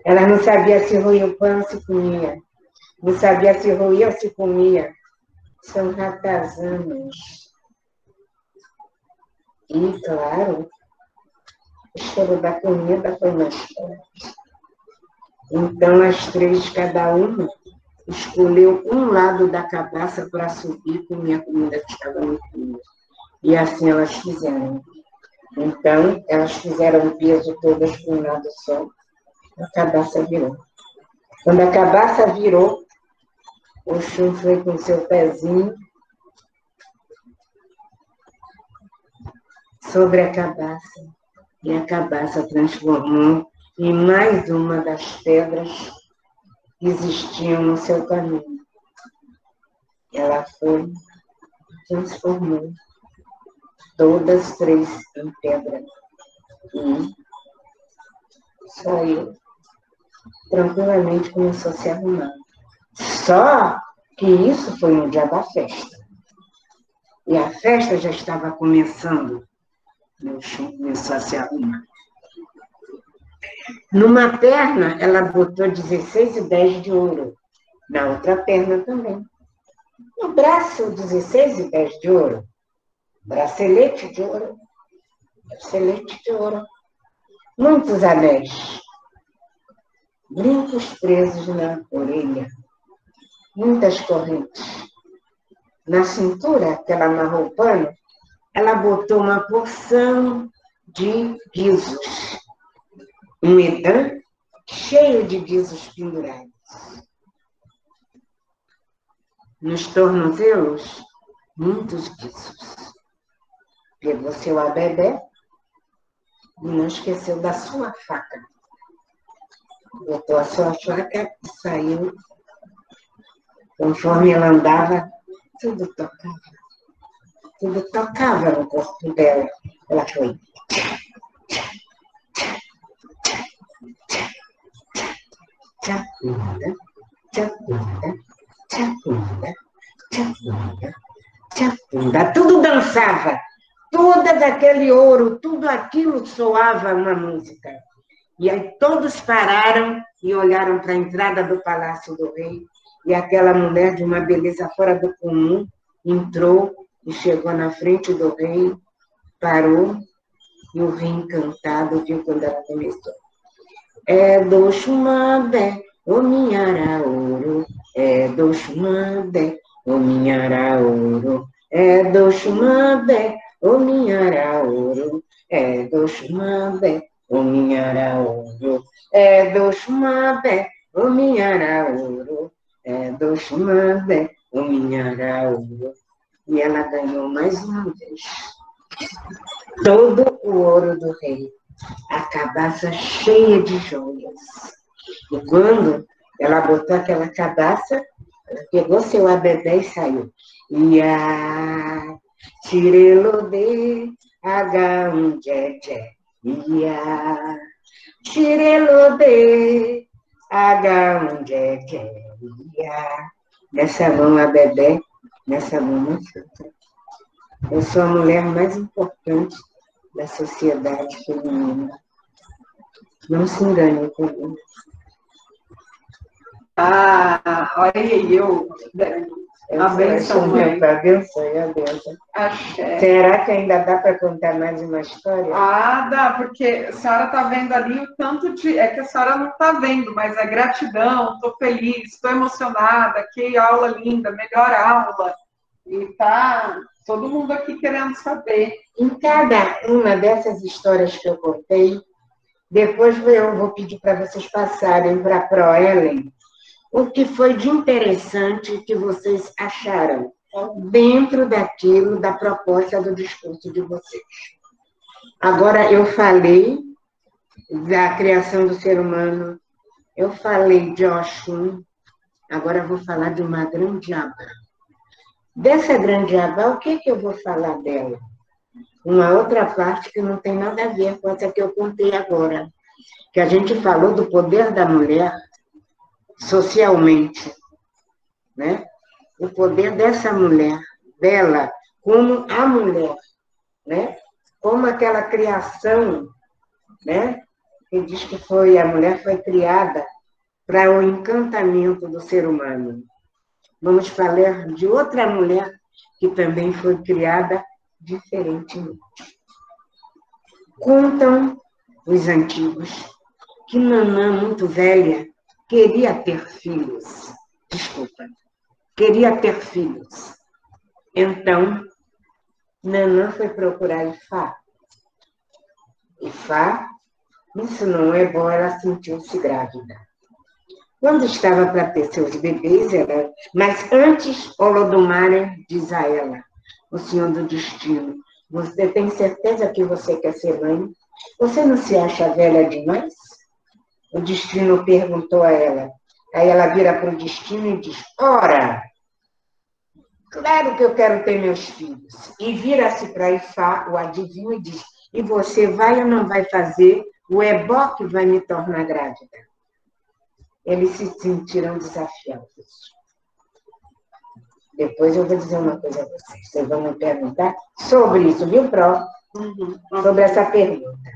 Ela não sabia se ruía o pão ou se comia. Não sabia se ruía ou se comia. São ratazanas. E, claro, o cheiro da comida foi mais forte. Então, as três, cada uma, escolheu um lado da cabaça para subir e comer a comida que estava no fundo. E assim elas fizeram. Então, elas fizeram o peso todas com um lado só. A cabaça virou. Quando a cabaça virou, o Oxum foi com seu pezinho sobre a cabaça. E a cabaça transformou em mais uma das pedras que existiam no seu caminho. Ela foi, transformou todas três em pedra. E saiu. Tranquilamente começou a se arrumar. Só que isso foi no dia da festa. E a festa já estava começando. O Oxum começou a se arrumar. Numa perna, ela botou 16 ideias de ouro. Na outra perna também. No braço, 16 ideias de ouro. Bracelete de ouro. Bracelete de ouro. Muitos anéis. Brincos presos na orelha. Muitas correntes. Na cintura, que ela amarrou o pano, ela botou uma porção de guizos. Um edã cheio de guizos pendurados. Nos tornozelos, muitos guizos. Pegou seu abedé e não esqueceu da sua faca. Botou a sua faca e saiu. Conforme ela andava, tudo tocava. Tudo tocava no corpo dela. Ela foi. Tchapunda, tchapunda, tchapunda, tchapunda, tchapunda. Tudo dançava. Todo aquele ouro, tudo aquilo soava uma música. E aí todos pararam e olharam para a entrada do Palácio do Rei. E aquela mulher de uma beleza fora do comum entrou e chegou na frente do rei, parou, e o rei encantado viu quando ela começou. É do Xumabé, o minhara ouro, é do Xumabé, o minhara ouro, é do Xumabé, o minhara ouro, é do Xumabé, o minhara ouro, é do Xumabé, o minhara ouro, é do Xumabé, o minhara ouro. E ela ganhou mais uma vez todo o ouro do rei, a cabaça cheia de joias. E quando ela botou aquela cabaça, ela pegou seu abedé e saiu. Ia, tirelodê, H1 ia, tirelodê, H1 ia, nessa mão a bebê, nessa mão Machuca. Eu sou a mulher mais importante da sociedade feminina. Não se engane comigo. Olha aí, a benção, mãe. Abençoe, a benção. Axé. Será que ainda dá para contar mais uma história? Dá, porque a senhora está vendo ali o tanto de... É que a senhora não está vendo, mas é gratidão, estou feliz, estou emocionada, que aula linda, melhor aula. E tá todo mundo aqui querendo saber. Em cada uma dessas histórias que eu contei, depois eu vou pedir para vocês passarem para a ProElen o que foi de interessante que vocês acharam dentro daquilo, da proposta do discurso de vocês. Agora, eu falei da criação do ser humano, eu falei de Oxum, agora eu vou falar de uma grande Abá. Dessa grande Abá, o que eu vou falar dela? Uma outra parte que não tem nada a ver com essa que eu contei agora, que a gente falou do poder da mulher socialmente, né? O poder dessa mulher, dela, como a mulher, né? Como aquela criação, né? Que diz que a mulher foi criada para o encantamento do ser humano. Vamos falar de outra mulher que também foi criada diferentemente. Contam os antigos que Nanã, muito velha, queria ter filhos. Desculpa. Queria ter filhos. Então, Nanã foi procurar Ifá. Ifá, isso não é bom, ela sentiu-se grávida. Quando estava para ter seus bebês, mas antes, Olodumare diz a ela, o senhor do destino, você tem certeza que você quer ser mãe? Você não se acha velha demais? O destino perguntou a ela. Aí ela vira para o destino e diz, ora, claro que eu quero ter meus filhos. E vira-se para Ifá, o adivinho, e diz, e você vai ou não vai fazer o ebó que vai me tornar grávida? Eles se sentiram desafiados. Depois eu vou dizer uma coisa a vocês. Vocês vão me perguntar sobre isso, viu, Pró? Sobre essa pergunta.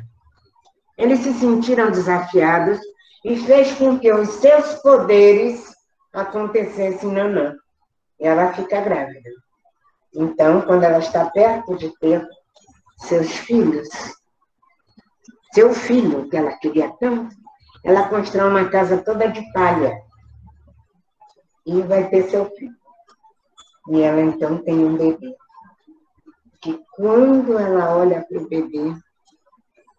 Eles se sentiram desafiados e fez com que os seus poderes acontecessem Nanã. E ela fica grávida. Então, quando ela está perto de ter seus filhos, seu filho, que ela queria tanto, ela constrói uma casa toda de palha e vai ter seu filho. E ela, então, tem um bebê. Que quando ela olha para o bebê,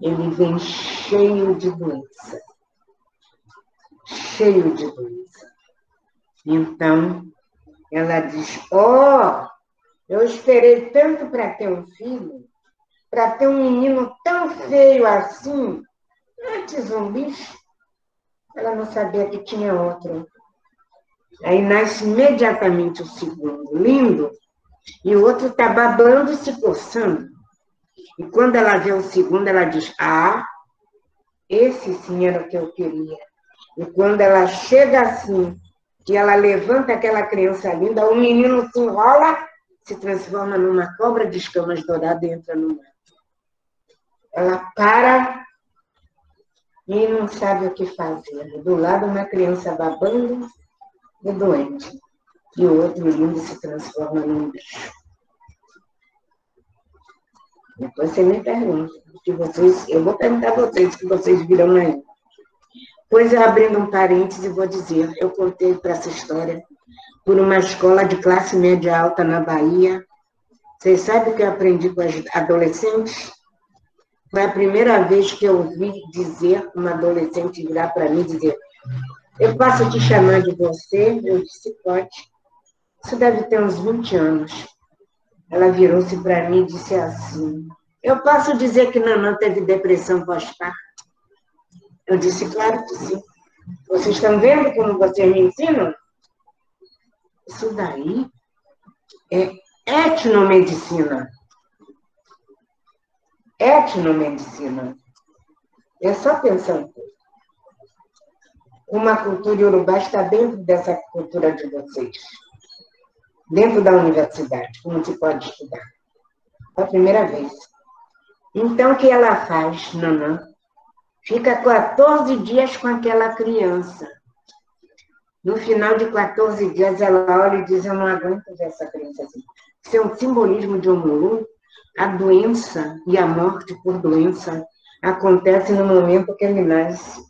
ele vem cheio de doença. Cheio de doença. Então, ela diz, eu esperei tanto para ter um filho, para ter um menino tão feio assim, antes um bicho. Ela não sabia que tinha outro. Aí nasce imediatamente o segundo, lindo, e o outro está babando e se coçando. E quando ela vê o segundo, ela diz, esse sim era o que eu queria. E quando ela chega assim, que ela levanta aquela criança linda, o menino se enrola, se transforma numa cobra de escamas douradas e entra no mar. Ela para e não sabe o que fazer. Do lado, uma criança babando e doente. E o outro lindo se transforma num bicho. Depois você me pergunta. Eu vou perguntar a vocês o que vocês viram aí. Pois, abrindo um parênteses, vou dizer, eu contei para essa história por uma escola de classe média alta na Bahia. Vocês sabem o que eu aprendi com as adolescentes? Foi a primeira vez que eu ouvi dizer, uma adolescente virar para mim e dizer, eu posso te chamar de você? Eu disse, pode. Isso deve ter uns 20 anos. Ela virou-se para mim e disse assim, eu posso dizer que Nanã teve depressão pós-parto? Eu disse, claro que sim. Vocês estão vendo como vocês me ensinam? Isso daí é etnomedicina. Etnomedicina. É só pensar um pouco. Uma cultura iorubá está dentro dessa cultura de vocês. dentro da universidade, como se pode estudar. Foi a primeira vez. Então, o que ela faz, Nanã? Fica 14 dias com aquela criança. No final de 14 dias, ela olha e diz, eu não aguento ver essa criança assim. Isso é um simbolismo de Omulu. A doença e a morte por doença acontece no momento que ele nasce.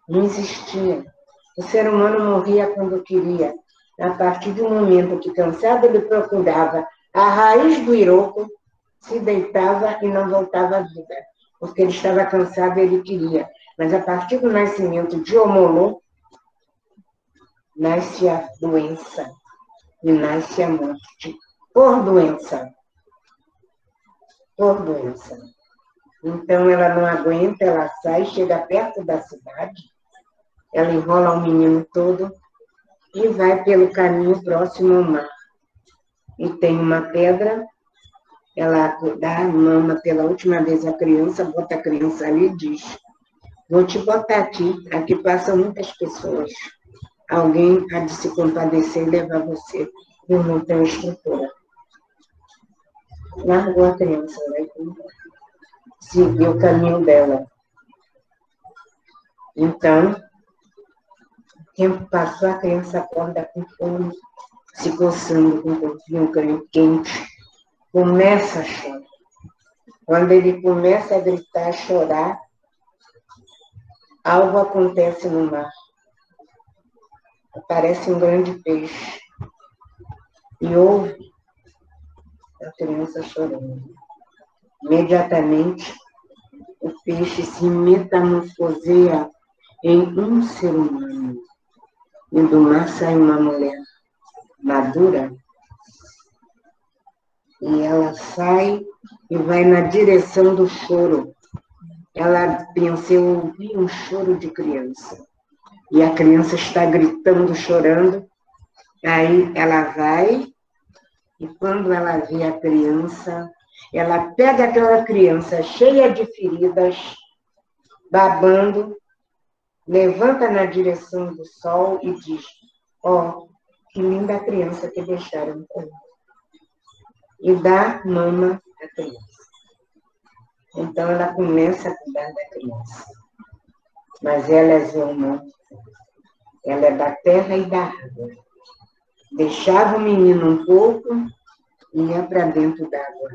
Não existia. O ser humano morria quando queria. A partir do momento que, cansado, ele procurava a raiz do iroco, se deitava e não voltava à vida. Porque ele estava cansado e ele queria. Mas a partir do nascimento de Omulu, nasce a doença e nasce a morte. Por doença. Por doença. Então, ela não aguenta, ela sai, chega perto da cidade, ela enrola o menino todo e vai pelo caminho próximo ao mar. E tem uma pedra, ela dá a mama pela última vez à criança, bota a criança ali e diz, vou te botar aqui passam muitas pessoas. Alguém há de se compadecer e levar você. Eu não tenho estrutura. Largou a criança, né? Seguiu o caminho dela. Então, o tempo passou, a criança acorda com fome, se coçando com o corpinho quente, começa a chorar. Quando ele começa a gritar, a chorar, algo acontece no mar. Aparece um grande peixe e ouve a criança chorando. Imediatamente, o peixe se metamorfoseia em um ser humano. E do mar sai uma mulher madura, e ela sai e vai na direção do choro. Ela pensa, eu ouvi um choro de criança. E a criança está gritando, chorando. Aí ela vai, e quando ela vê a criança, ela pega aquela criança cheia de feridas, babando, levanta na direção do sol e diz, ó, que linda criança que deixaram para mim. E dá mama à criança. Então ela começa a cuidar da criança. Mas ela é Zilma. Ela é da terra e da água. Deixava o menino um pouco e ia para dentro d'água.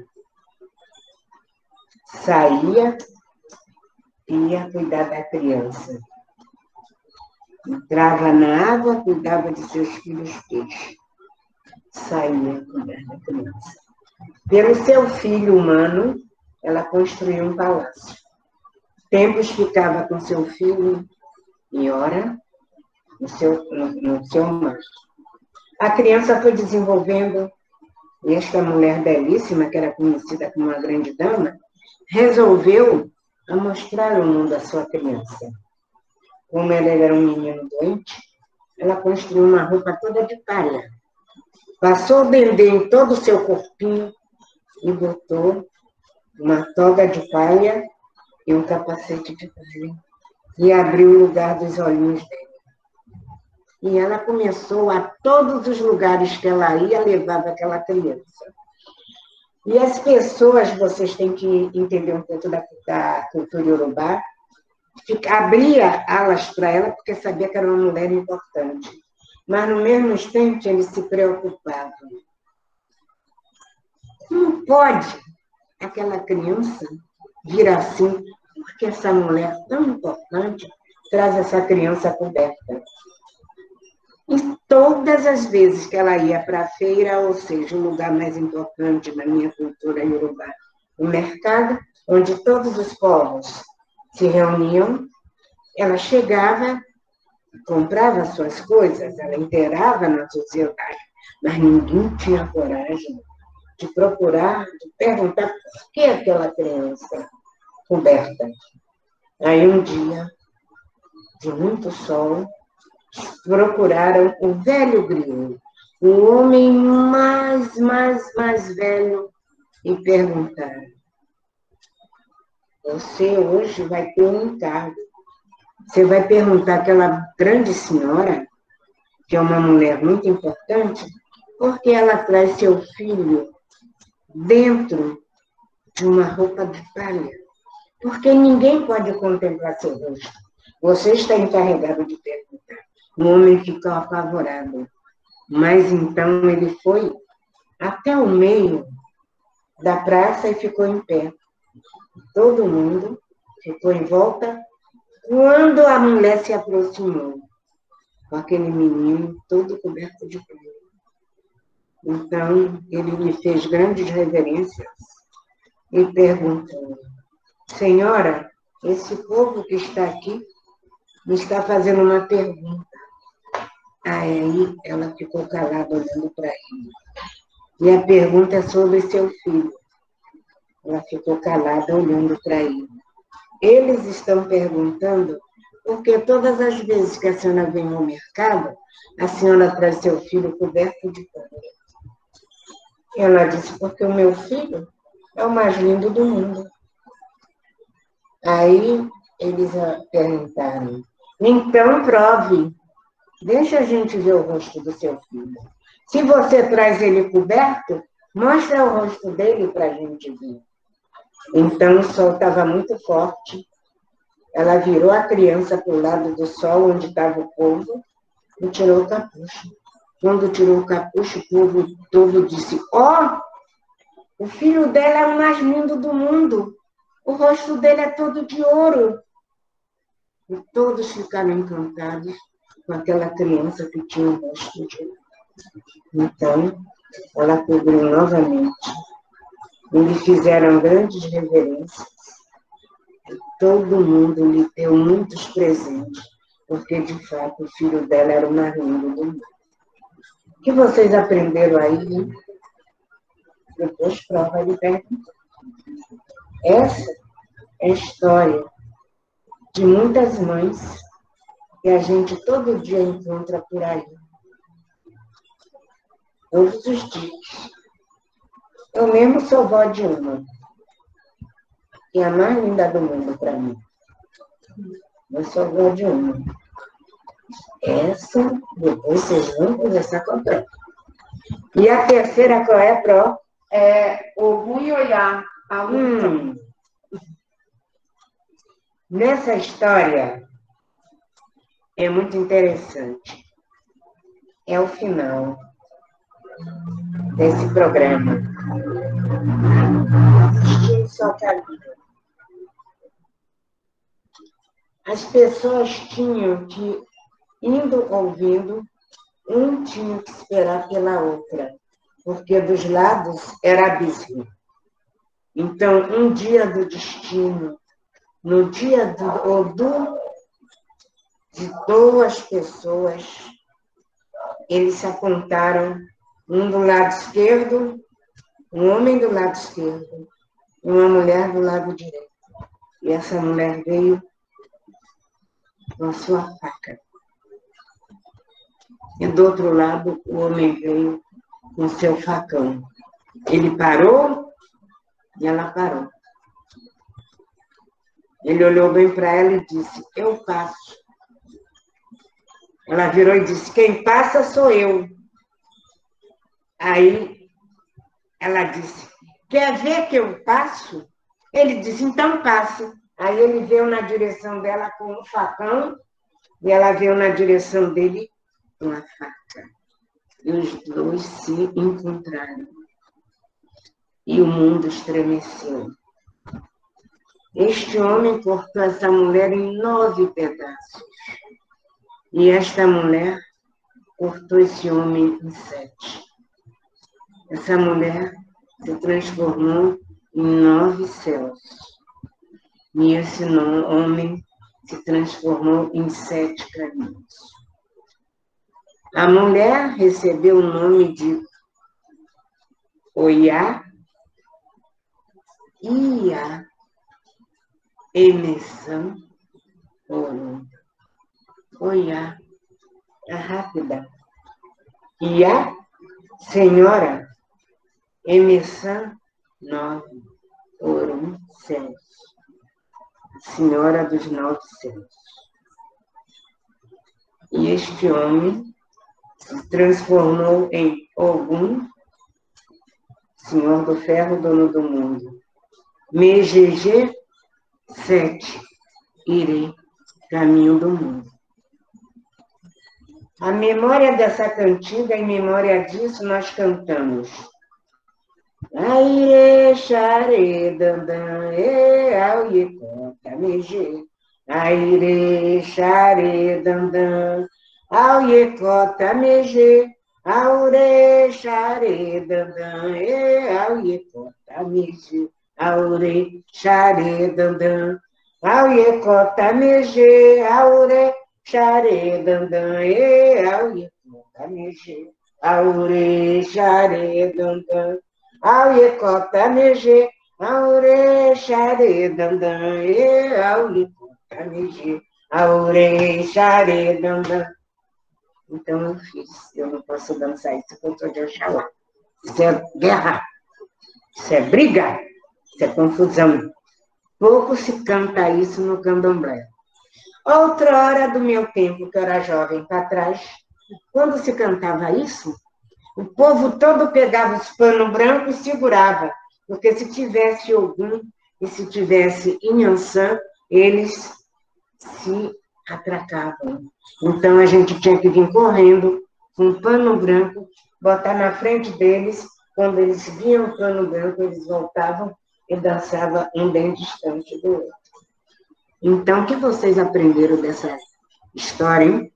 Saía e ia cuidar da criança. Entrava na água, cuidava de seus filhos peixes. Saía cuidar da criança. Pelo seu filho humano, ela construiu um palácio. Tempos ficava com seu filho em hora no seu mar. A criança foi desenvolvendo, e esta mulher belíssima, que era conhecida como uma grande dama, resolveu mostrar ao mundo a sua criança. Como ela era um menino doente, ela construiu uma roupa toda de palha. Passou o dendê em todo o seu corpinho e botou uma toga de palha e um capacete de palha. E abriu o lugar dos olhinhos dele. E ela começou a todos os lugares que ela ia, levava aquela criança. E as pessoas, vocês têm que entender um pouco da cultura iorubá, abria alas para ela porque sabia que era uma mulher importante. Mas, no mesmo instante, eles se preocupavam. Não pode aquela criança vir assim, porque essa mulher tão importante traz essa criança coberta. E todas as vezes que ela ia para a feira, ou seja, o lugar mais importante na minha cultura iorubá, o mercado, onde todos os povos se reuniam, ela chegava, comprava suas coisas, ela inteirava na sociedade, mas ninguém tinha coragem de procurar, de perguntar por que aquela criança coberta. Aí um dia, de muito sol, procuraram o velho griot, o homem mais velho, e perguntaram, você hoje vai ter um encargo. Você vai perguntar àquela grande senhora que é uma mulher muito importante, porque ela traz seu filho dentro de uma roupa de palha. Porque ninguém pode contemplar seu rosto. Você está encarregado de perguntar. O homem ficou apavorado. Mas então ele foi até o meio da praça e ficou em pé. Todo mundo ficou em volta quando a mulher se aproximou, com aquele menino todo coberto de pele. Então, ele lhe fez grandes reverências e perguntou: Senhora, esse povo que está aqui me está fazendo uma pergunta. Aí ela ficou calada olhando para ele. E a pergunta é sobre seu filho. Ela ficou calada olhando para ele. Eles estão perguntando porque todas as vezes que a senhora vem ao mercado, a senhora traz seu filho coberto de pano. Ela disse, porque o meu filho é o mais lindo do mundo. Aí eles perguntaram, então prove, deixa a gente ver o rosto do seu filho. Se você traz ele coberto, mostra o rosto dele para a gente ver. Então o sol estava muito forte, ela virou a criança para o lado do sol, onde estava o povo, e tirou o capucho. Quando tirou o capucho, o povo todo disse, o filho dela é o mais lindo do mundo, o rosto dele é todo de ouro. E todos ficaram encantados com aquela criança que tinha o rosto de ouro. Então, ela cobriu novamente. E lhe fizeram grandes reverências. E todo mundo lhe deu muitos presentes, porque, de fato, o filho dela era o mais lindo do mundo. O que vocês aprenderam aí, hein? Depois prova de pergunta. Essa é a história de muitas mães que a gente todo dia encontra por aí. Todos os dias. Eu mesmo sou vó de uma, que é a mais linda do mundo para mim. Eu sou vó de uma. Essa, depois vocês vão conversar com a Pró. E a terceira, qual é, Pró? É Ogum e Oiá, a luta. Nessa história, é muito interessante. É o final desse programa. Assistindo só Calida. As pessoas tinham que, indo ouvindo, um tinha que esperar pela outra, porque dos lados era abismo. Então, um dia do destino, no dia de duas pessoas, eles se apontaram, um do lado esquerdo, um homem do lado esquerdo, e uma mulher do lado direito. E essa mulher veio com a sua faca. E do outro lado, o homem veio com seu facão. Ele parou e ela parou. Ele olhou bem para ela e disse, eu passo. Ela virou e disse, quem passa sou eu. Aí ela disse, quer ver que eu passo? Ele disse, então passe. Aí ele veio na direção dela com um facão e ela veio na direção dele com a faca. E os dois se encontraram. E o mundo estremeceu. Este homem cortou essa mulher em 9 pedaços. E esta mulher cortou esse homem em 7. Essa mulher se transformou em 9 céus. E esse homem se transformou em 7 caminhos. A mulher recebeu o nome de Oiá, Ia, Emessã, Orum. Oiá, é rápida. Ia, senhora, Emessã, 9, Orum, céus. Senhora dos 9 céus. E este homem se transformou em Ogum, Senhor do Ferro, dono do mundo. Megege, 7, Ire, caminho do mundo. A memória dessa cantiga, em memória disso, nós cantamos. Aire, xare, dandan, e, au, ye, conta, meje. Aire, xare, dandan, au, ye, cota, meje. Aure, xare, dandan, e, au, ye, cota, meje. Aure, xare, dandan, au, ye, cota, meje. Aure, xare, dandan, e, au, ye, cota, meje. Aure, xare, dandan, au, ye, cota, meje. Aure, xare, dandan, e, au, ye, cota, meje. Aure, xare, dandan. Então, eu fiz. Eu não posso dançar isso porque eu estou de Oxalá. Isso é guerra. Isso é briga. Isso é confusão. Pouco se canta isso no candomblé. Outra hora do meu tempo, que eu era jovem para trás, quando se cantava isso, o povo todo pegava os panos brancos e segurava. Porque se tivesse Ogum e se tivesse Inhansã, eles se atracavam. Então, a gente tinha que vir correndo com um pano branco, botar na frente deles. Quando eles viam o pano branco, eles voltavam e dançavam um bem distante do outro. Então, o que vocês aprenderam dessa história, hein?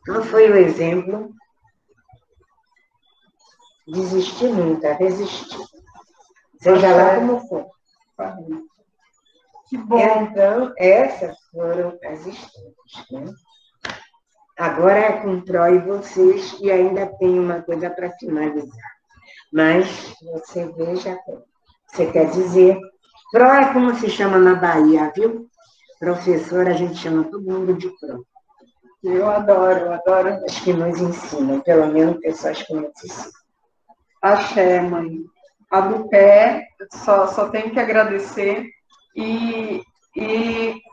Qual foi o exemplo? Desistir nunca, resistir. Seja lá como for. Que bom. Então, essas foram as histórias, né? Agora é com Pro e vocês, e ainda tem uma coisa para finalizar. Mas você veja, você quer dizer, Pro é como se chama na Bahia, viu? Professora, a gente chama todo mundo de Pro. Eu adoro. As que nos ensinam, pelo menos pessoas que nos ensinam. Axé, mãe. A do pé, só tenho que agradecer e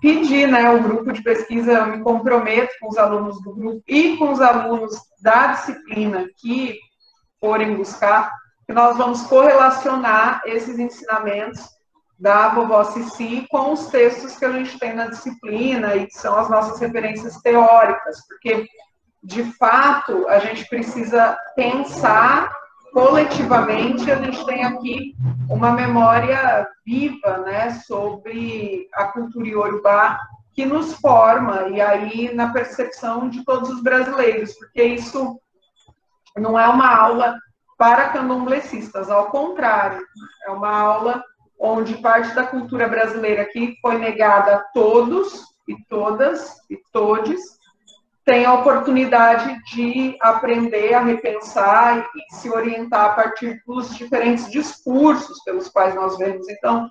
pedir, né, o grupo de pesquisa, eu me comprometo com os alunos do grupo e com os alunos da disciplina que forem buscar, que nós vamos correlacionar esses ensinamentos da vovó Cici com os textos que a gente tem na disciplina e que são as nossas referências teóricas, porque, de fato, a gente precisa pensar coletivamente, a gente tem aqui uma memória viva, né, sobre a cultura iorubá que nos forma, e aí na percepção de todos os brasileiros, porque isso não é uma aula para candomblecistas, ao contrário, é uma aula onde parte da cultura brasileira que foi negada a todos e todas e todes, tem a oportunidade de aprender a repensar e se orientar a partir dos diferentes discursos pelos quais nós vemos. Então,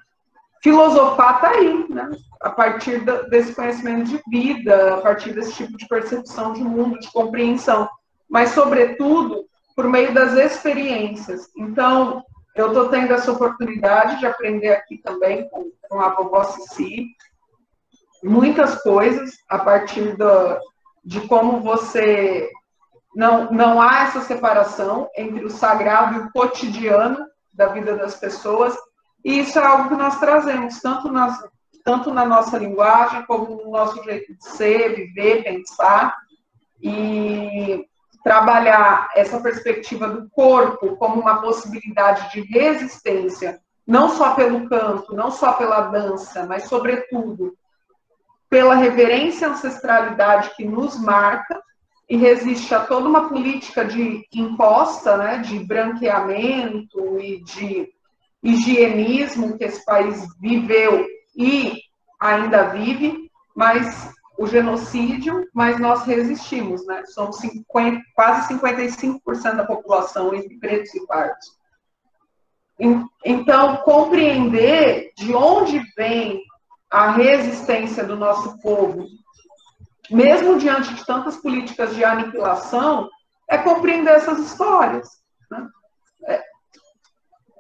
filosofar está aí, né? A partir desse conhecimento de vida, a partir desse tipo de percepção de mundo, de compreensão, mas, sobretudo, por meio das experiências. Então, eu estou tendo essa oportunidade de aprender aqui também com a vovó Cici, muitas coisas a partir de como você... Não há essa separação entre o sagrado e o cotidiano da vida das pessoas, e isso é algo que nós trazemos, tanto na nossa linguagem, como no nosso jeito de ser, viver, pensar, e trabalhar essa perspectiva do corpo como uma possibilidade de resistência, não só pelo canto, não só pela dança, mas, sobretudo, pela reverência à ancestralidade que nos marca e resiste a toda uma política de imposta, né, de branqueamento e de higienismo que esse país viveu e ainda vive, mas o genocídio, mas nós resistimos, né? Somos quase 55% da população entre pretos e pardos. Então, compreender de onde vem a resistência do nosso povo, mesmo diante de tantas políticas de aniquilação, é compreender essas histórias, né?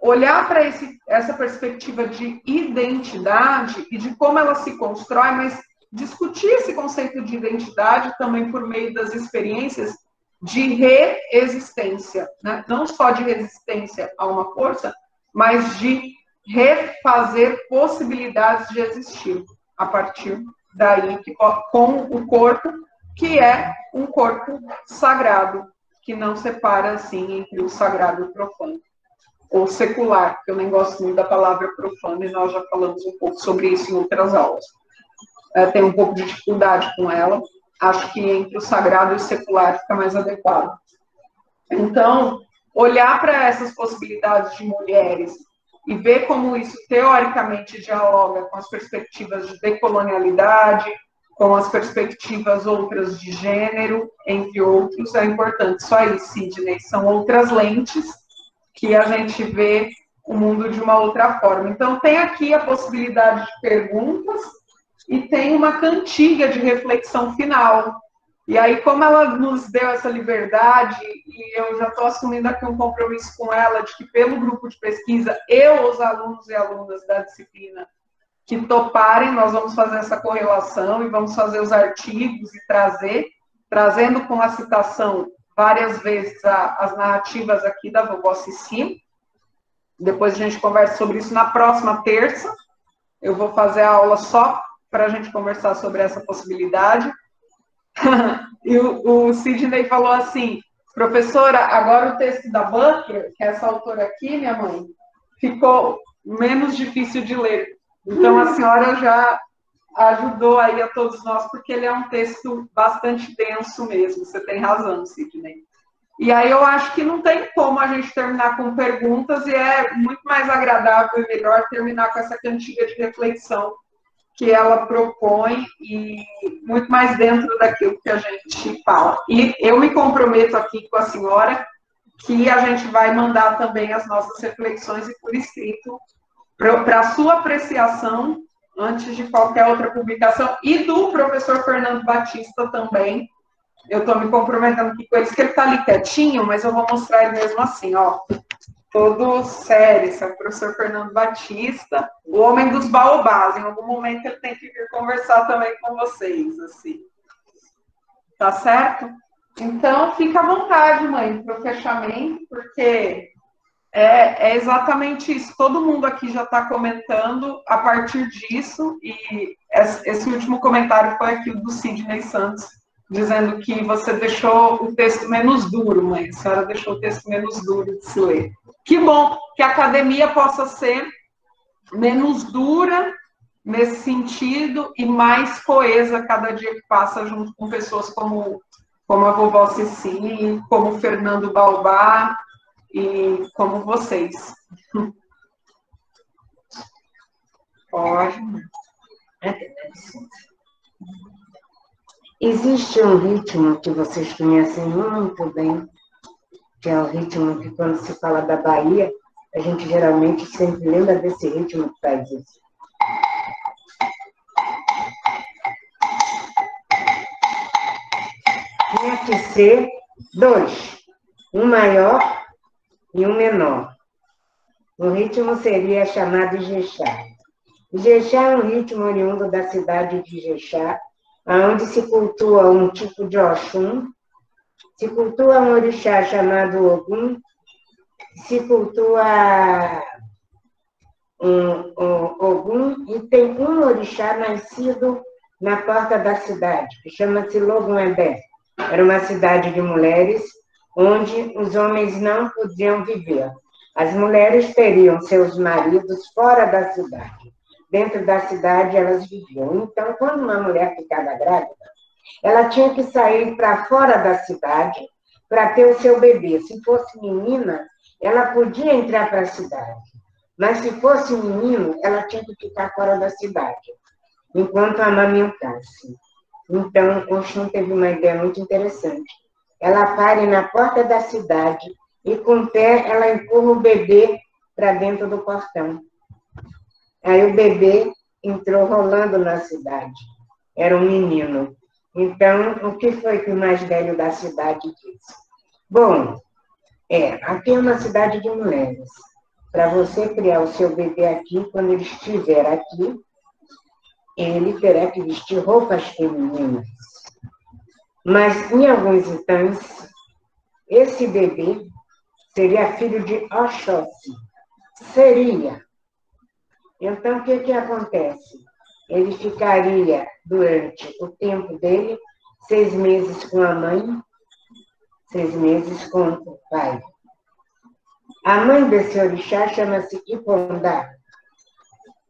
Olhar para essa perspectiva de identidade e de como ela se constrói, mas discutir esse conceito de identidade também por meio das experiências de reexistência, né? Não só de resistência a uma força, mas de refazer possibilidades de existir a partir daí, com o corpo, que é um corpo sagrado, que não separa, assim, entre o sagrado e o profano. Ou secular, que eu nem gosto muito da palavra profano, e nós já falamos um pouco sobre isso em outras aulas. Tenho um pouco de dificuldade com ela, acho que entre o sagrado e o secular fica mais adequado. Então, olhar para essas possibilidades de mulheres e ver como isso teoricamente dialoga com as perspectivas de decolonialidade, com as perspectivas outras de gênero, entre outros, é importante. Só isso, Sidney, são outras lentes que a gente vê o mundo de uma outra forma. Então, tem aqui a possibilidade de perguntas e tem uma cantiga de reflexão final. E aí, como ela nos deu essa liberdade, e eu já estou assumindo aqui um compromisso com ela, de que pelo grupo de pesquisa, os alunos e alunas da disciplina que toparem, nós vamos fazer essa correlação e vamos fazer os artigos e trazendo com a citação várias vezes as narrativas aqui da vovó Cici. Depois a gente conversa sobre isso na próxima terça. Eu vou fazer a aula só para a gente conversar sobre essa possibilidade. E o Sidney falou assim, professora, agora o texto da Butler, que é essa autora aqui, minha mãe, ficou menos difícil de ler. Então, a senhora já ajudou aí a todos nós, porque ele é um texto bastante denso mesmo. Você tem razão, Sidney. E aí eu acho que não tem como a gente terminar com perguntas, e é muito mais agradável e melhor terminar com essa cantiga de reflexão que ela propõe, e muito mais dentro daquilo que a gente fala. E eu me comprometo aqui com a senhora que a gente vai mandar também as nossas reflexões e por escrito para a sua apreciação antes de qualquer outra publicação, e do professor Fernando Batista também. Eu estou me comprometendo aqui com eles, que ele está ali quietinho, mas eu vou mostrar ele mesmo assim, ó. Todo sério, esse é o professor Fernando Batista, o homem dos baobás. Em algum momento ele tem que vir conversar também com vocês, assim. Tá certo? Então, fica à vontade, mãe, para o fechamento, porque é exatamente isso. Todo mundo aqui já está comentando a partir disso, e esse último comentário foi aqui do Sidney Santos, dizendo que você deixou o texto menos duro, mãe. A senhora deixou o texto menos duro de se ler. Que bom que a academia possa ser menos dura nesse sentido e mais coesa cada dia que passa, junto com pessoas como a vovó Cici, como o Fernando Baobá e como vocês. Pode. Existe um ritmo que vocês conhecem muito bem, que é o ritmo que, quando se fala da Bahia, a gente geralmente sempre lembra desse ritmo que faz isso. Tinha que ser dois, um maior e um menor. O ritmo seria chamado Ijexá. Ijexá é um ritmo oriundo da cidade de Ijexá, onde se cultua um tipo de Oxum, se cultua um orixá chamado Ogum, se cultua Ogum, e tem um orixá nascido na porta da cidade, que chama-se Logunedé. Era uma cidade de mulheres, onde os homens não podiam viver. As mulheres teriam seus maridos fora da cidade. Dentro da cidade, elas viviam. Então, quando uma mulher ficava grávida, ela tinha que sair para fora da cidade para ter o seu bebê. Se fosse menina, ela podia entrar para a cidade. Mas se fosse menino, ela tinha que ficar fora da cidade, enquanto amamentasse. Então, Oxum teve uma ideia muito interessante. Ela pare na porta da cidade e, com o pé, ela empurra o bebê para dentro do portão. Aí o bebê entrou rolando na cidade. Era um menino. Então, o que foi que o mais velho da cidade disse? Bom, aqui é uma cidade de mulheres. Para você criar o seu bebê aqui, quando ele estiver aqui, ele terá que vestir roupas femininas. Mas, em alguns instantes, esse bebê seria filho de Oxóssi. Seria. Então, o que acontece? Ele ficaria, durante o tempo dele, 6 meses com a mãe, 6 meses com o pai. A mãe desse orixá chama-se Ipondá.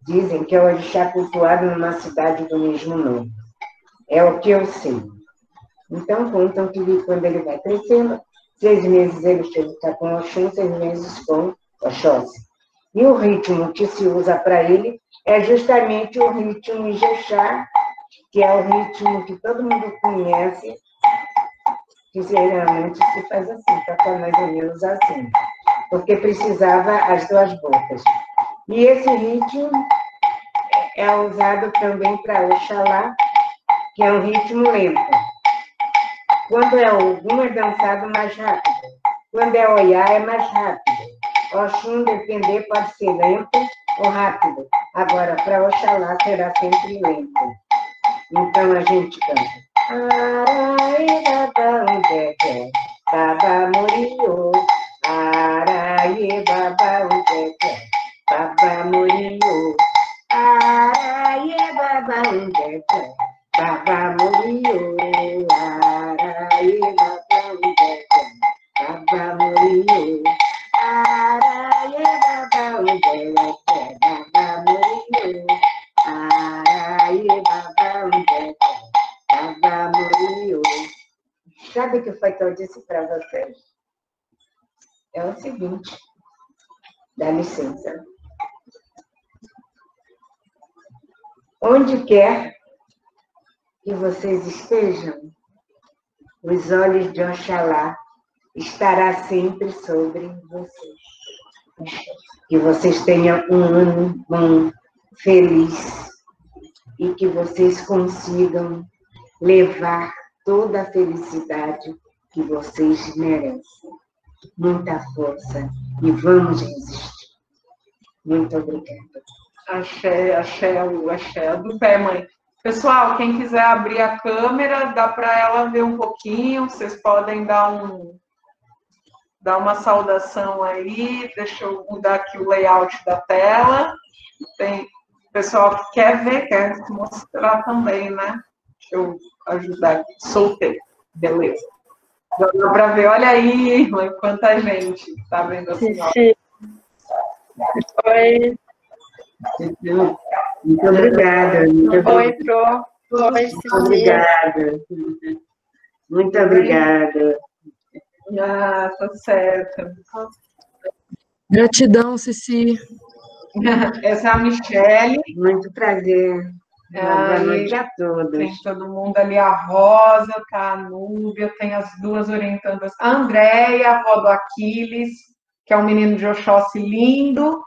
Dizem que é o orixá cultuado numa cidade do mesmo nome. É o que eu sei. Então, contam que quando ele vai crescendo, 6 meses ele fica com Oxum, 6 meses com Oxóssi. E o ritmo que se usa para ele é justamente o ritmo Ijexá, que é o ritmo que todo mundo conhece, que geralmente se faz assim, toca mais ou menos assim, porque precisava as 2 bocas. E esse ritmo é usado também para Oxalá, que é um ritmo lento. Quando é Ogum, é dançado mais rápido. Quando é Oiá, é mais rápido. Oxum, depender, pode ser lento ou rápido. Agora, para Oxalá, será sempre lento. Então, a gente canta. Araí, baba, ungé, baba, muriô. Araí, baba, ungé, baba, muriô. Araí, baba, ungé, baba, muriô. Araí, baba, ungé, baba, muriô. Araí, baba, ungé, baba, muriô. Araí, baba, ungé, baba, muriô. Sabe o que foi que eu disse para vocês? É o seguinte, dá licença. Onde quer que vocês estejam, os olhos de Oxalá estará sempre sobre vocês. Que vocês tenham um ano bom, feliz, e que vocês consigam levar toda a felicidade que vocês merecem. Muita força e vamos resistir. Muito obrigada. Axé, axé, axé do pé, mãe. Pessoal, quem quiser abrir a câmera, dá para ela ver um pouquinho, vocês podem dar uma saudação aí, deixa eu mudar aqui o layout da tela. Tem pessoal que quer ver, quer mostrar também, né? Deixa eu ajudar aqui. Soltei. Beleza. Já dá para ver. Olha aí, mãe, quanta gente está vendo assim. Oi. Muito obrigada. Oi, Pro. Oi, Cici. Obrigada. Muito obrigada. Ah, tá certo. Gratidão, Cici. Essa é a Michele. Muito prazer. Boa noite a todos. Tem todo mundo ali, a Rosa, tá a Núbia, tem as 2 orientandas, a Andréia, a avó do Aquiles, que é um menino de Oxóssi lindo,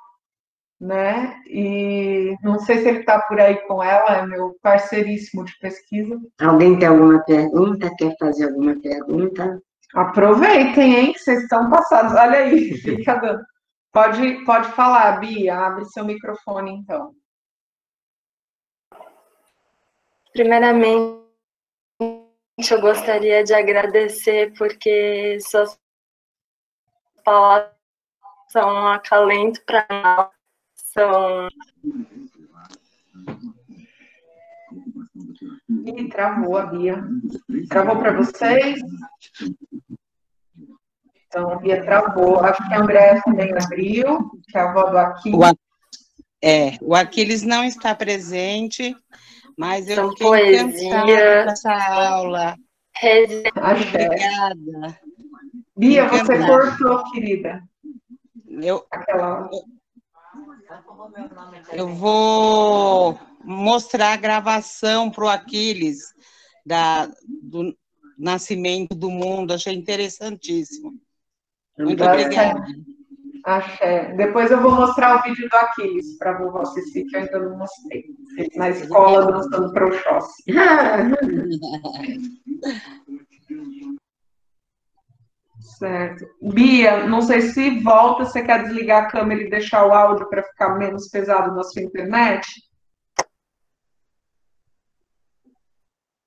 né? E não sei se ele está por aí com ela, é meu parceiríssimo de pesquisa. Alguém tem alguma pergunta? Quer fazer alguma pergunta? Aproveitem, hein, que vocês estão passados. Olha aí, fica dando. Pode falar, Bia, abre seu microfone, então. Primeiramente, eu gostaria de agradecer porque suas palavras são um acalento para nós. Ih, travou a Bia. Travou para vocês? Então, a Bia travou. Acho que a Andréia também abriu, que é a avó do Aquiles. O Aquiles não está presente, mas eu São fiquei encantada com essa aula. Obrigada. Bia, você cortou, querida. Eu vou mostrar a gravação para o Aquiles do nascimento do mundo. Achei interessantíssimo. Muito obrigada. Axé. Depois eu vou mostrar o vídeo do Aquiles para a vovó Cici, que eu ainda não mostrei. Na escola, dançando para o Oxóssi. Certo. Bia, não sei se volta, você quer desligar a câmera e deixar o áudio para ficar menos pesado na sua internet?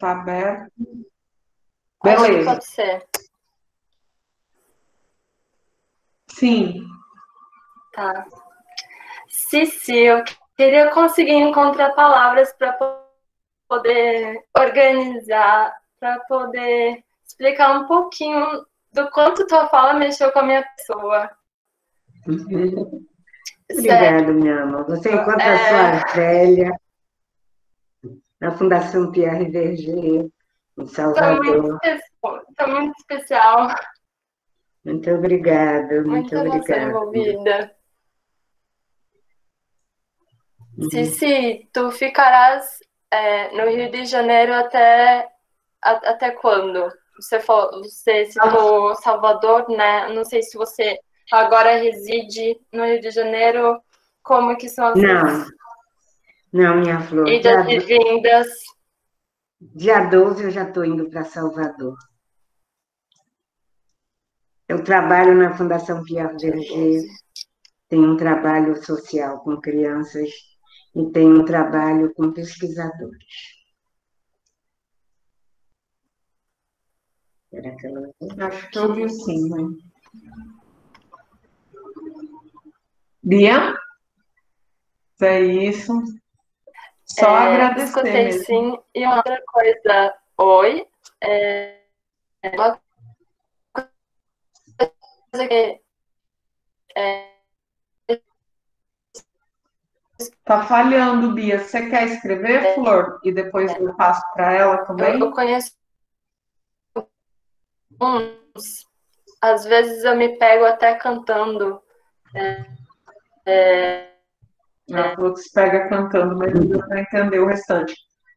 Tá aberto. Acho que Beleza. pode ser. Sim. Tá. Cici, eu queria conseguir encontrar palavras para poder organizar, para poder explicar um pouquinho do quanto tua fala mexeu com a minha pessoa. Obrigada, minha amor. Você encontra a sua velha na Fundação Pierre Verger, em Salvador. Tá muito especial. Muito obrigada, muito Muita emoção obrigada. envolvida. Cici, tu ficarás no Rio de Janeiro até quando? Você citou Salvador, né? Não sei se você agora reside no Rio de Janeiro. Como que são as Não, minha flor. idas e vindas? Dia 12 eu já estou indo para Salvador. Eu trabalho na Fundação Pierre Verger, tenho um trabalho social com crianças e tenho um trabalho com pesquisadores. Será que ela... Acho que eu ouvi sim, mãe. Bia? É isso. Só agradecer Escutei mesmo. sim. E uma outra coisa, oi. Uma coisa que Tá falhando, Bia. Você quer escrever, Flor? E depois eu passo para ela também? eu conheço uns. Às vezes eu me pego até cantando. Ela falou que se pega cantando, mas não deu para entender o restante.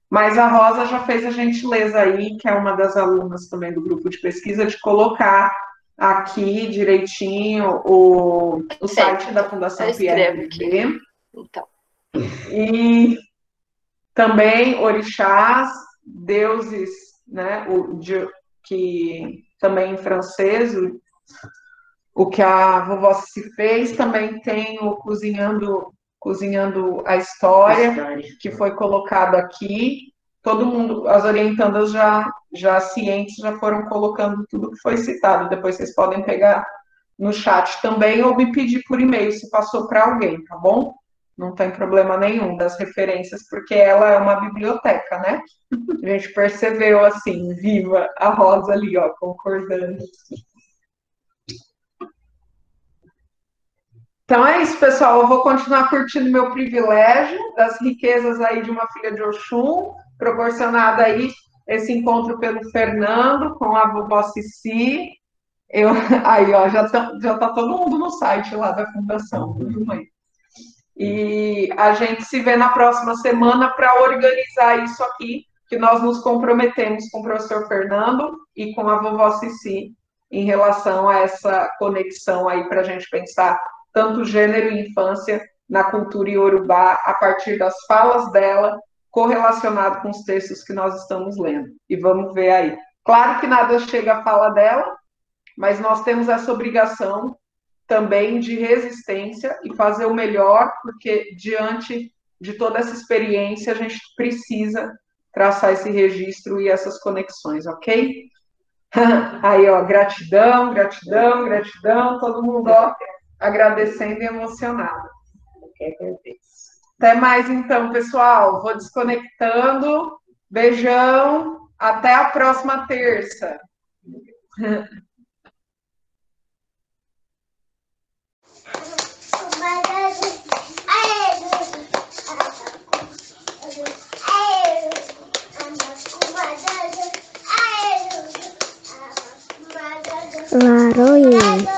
Mas a Rosa já fez a gentileza aí, que é uma das alunas também do grupo de pesquisa, de colocar aqui direitinho o site da Fundação Pierre Verger. Então. E também orixás, deuses, né, que também em francês, o que a vovó se fez, também tem o Cozinhando a História, que foi colocado aqui. Todo mundo, as orientandas já cientes, já foram colocando tudo que foi citado. Depois vocês podem pegar no chat também ou me pedir por e-mail se passou para alguém, tá bom? Não tem problema nenhum das referências, porque ela é uma biblioteca, né? A gente percebeu assim, viva a Rosa ali, ó, concordando. Então é isso, pessoal. Eu vou continuar curtindo meu privilégio das riquezas aí de uma filha de Oxum, proporcionada aí esse encontro pelo Fernando com a vovó Cici. Aí, ó, já tá todo mundo no site lá da Fundação, viu, mãe? E a gente se vê na próxima semana para organizar isso aqui, que nós nos comprometemos com o professor Fernando e com a vovó Cici em relação a essa conexão aí para a gente pensar tanto gênero e infância na cultura iorubá a partir das falas dela, correlacionado com os textos que nós estamos lendo. E vamos ver aí. Claro que nada chega à fala dela, mas nós temos essa obrigação também de resistência e fazer o melhor, porque diante de toda essa experiência a gente precisa traçar esse registro e essas conexões, ok? Aí, ó, gratidão, gratidão, gratidão, todo mundo, ó, agradecendo e emocionado. Até mais então, pessoal. Vou desconectando. Beijão. Até a próxima terça. Laroye.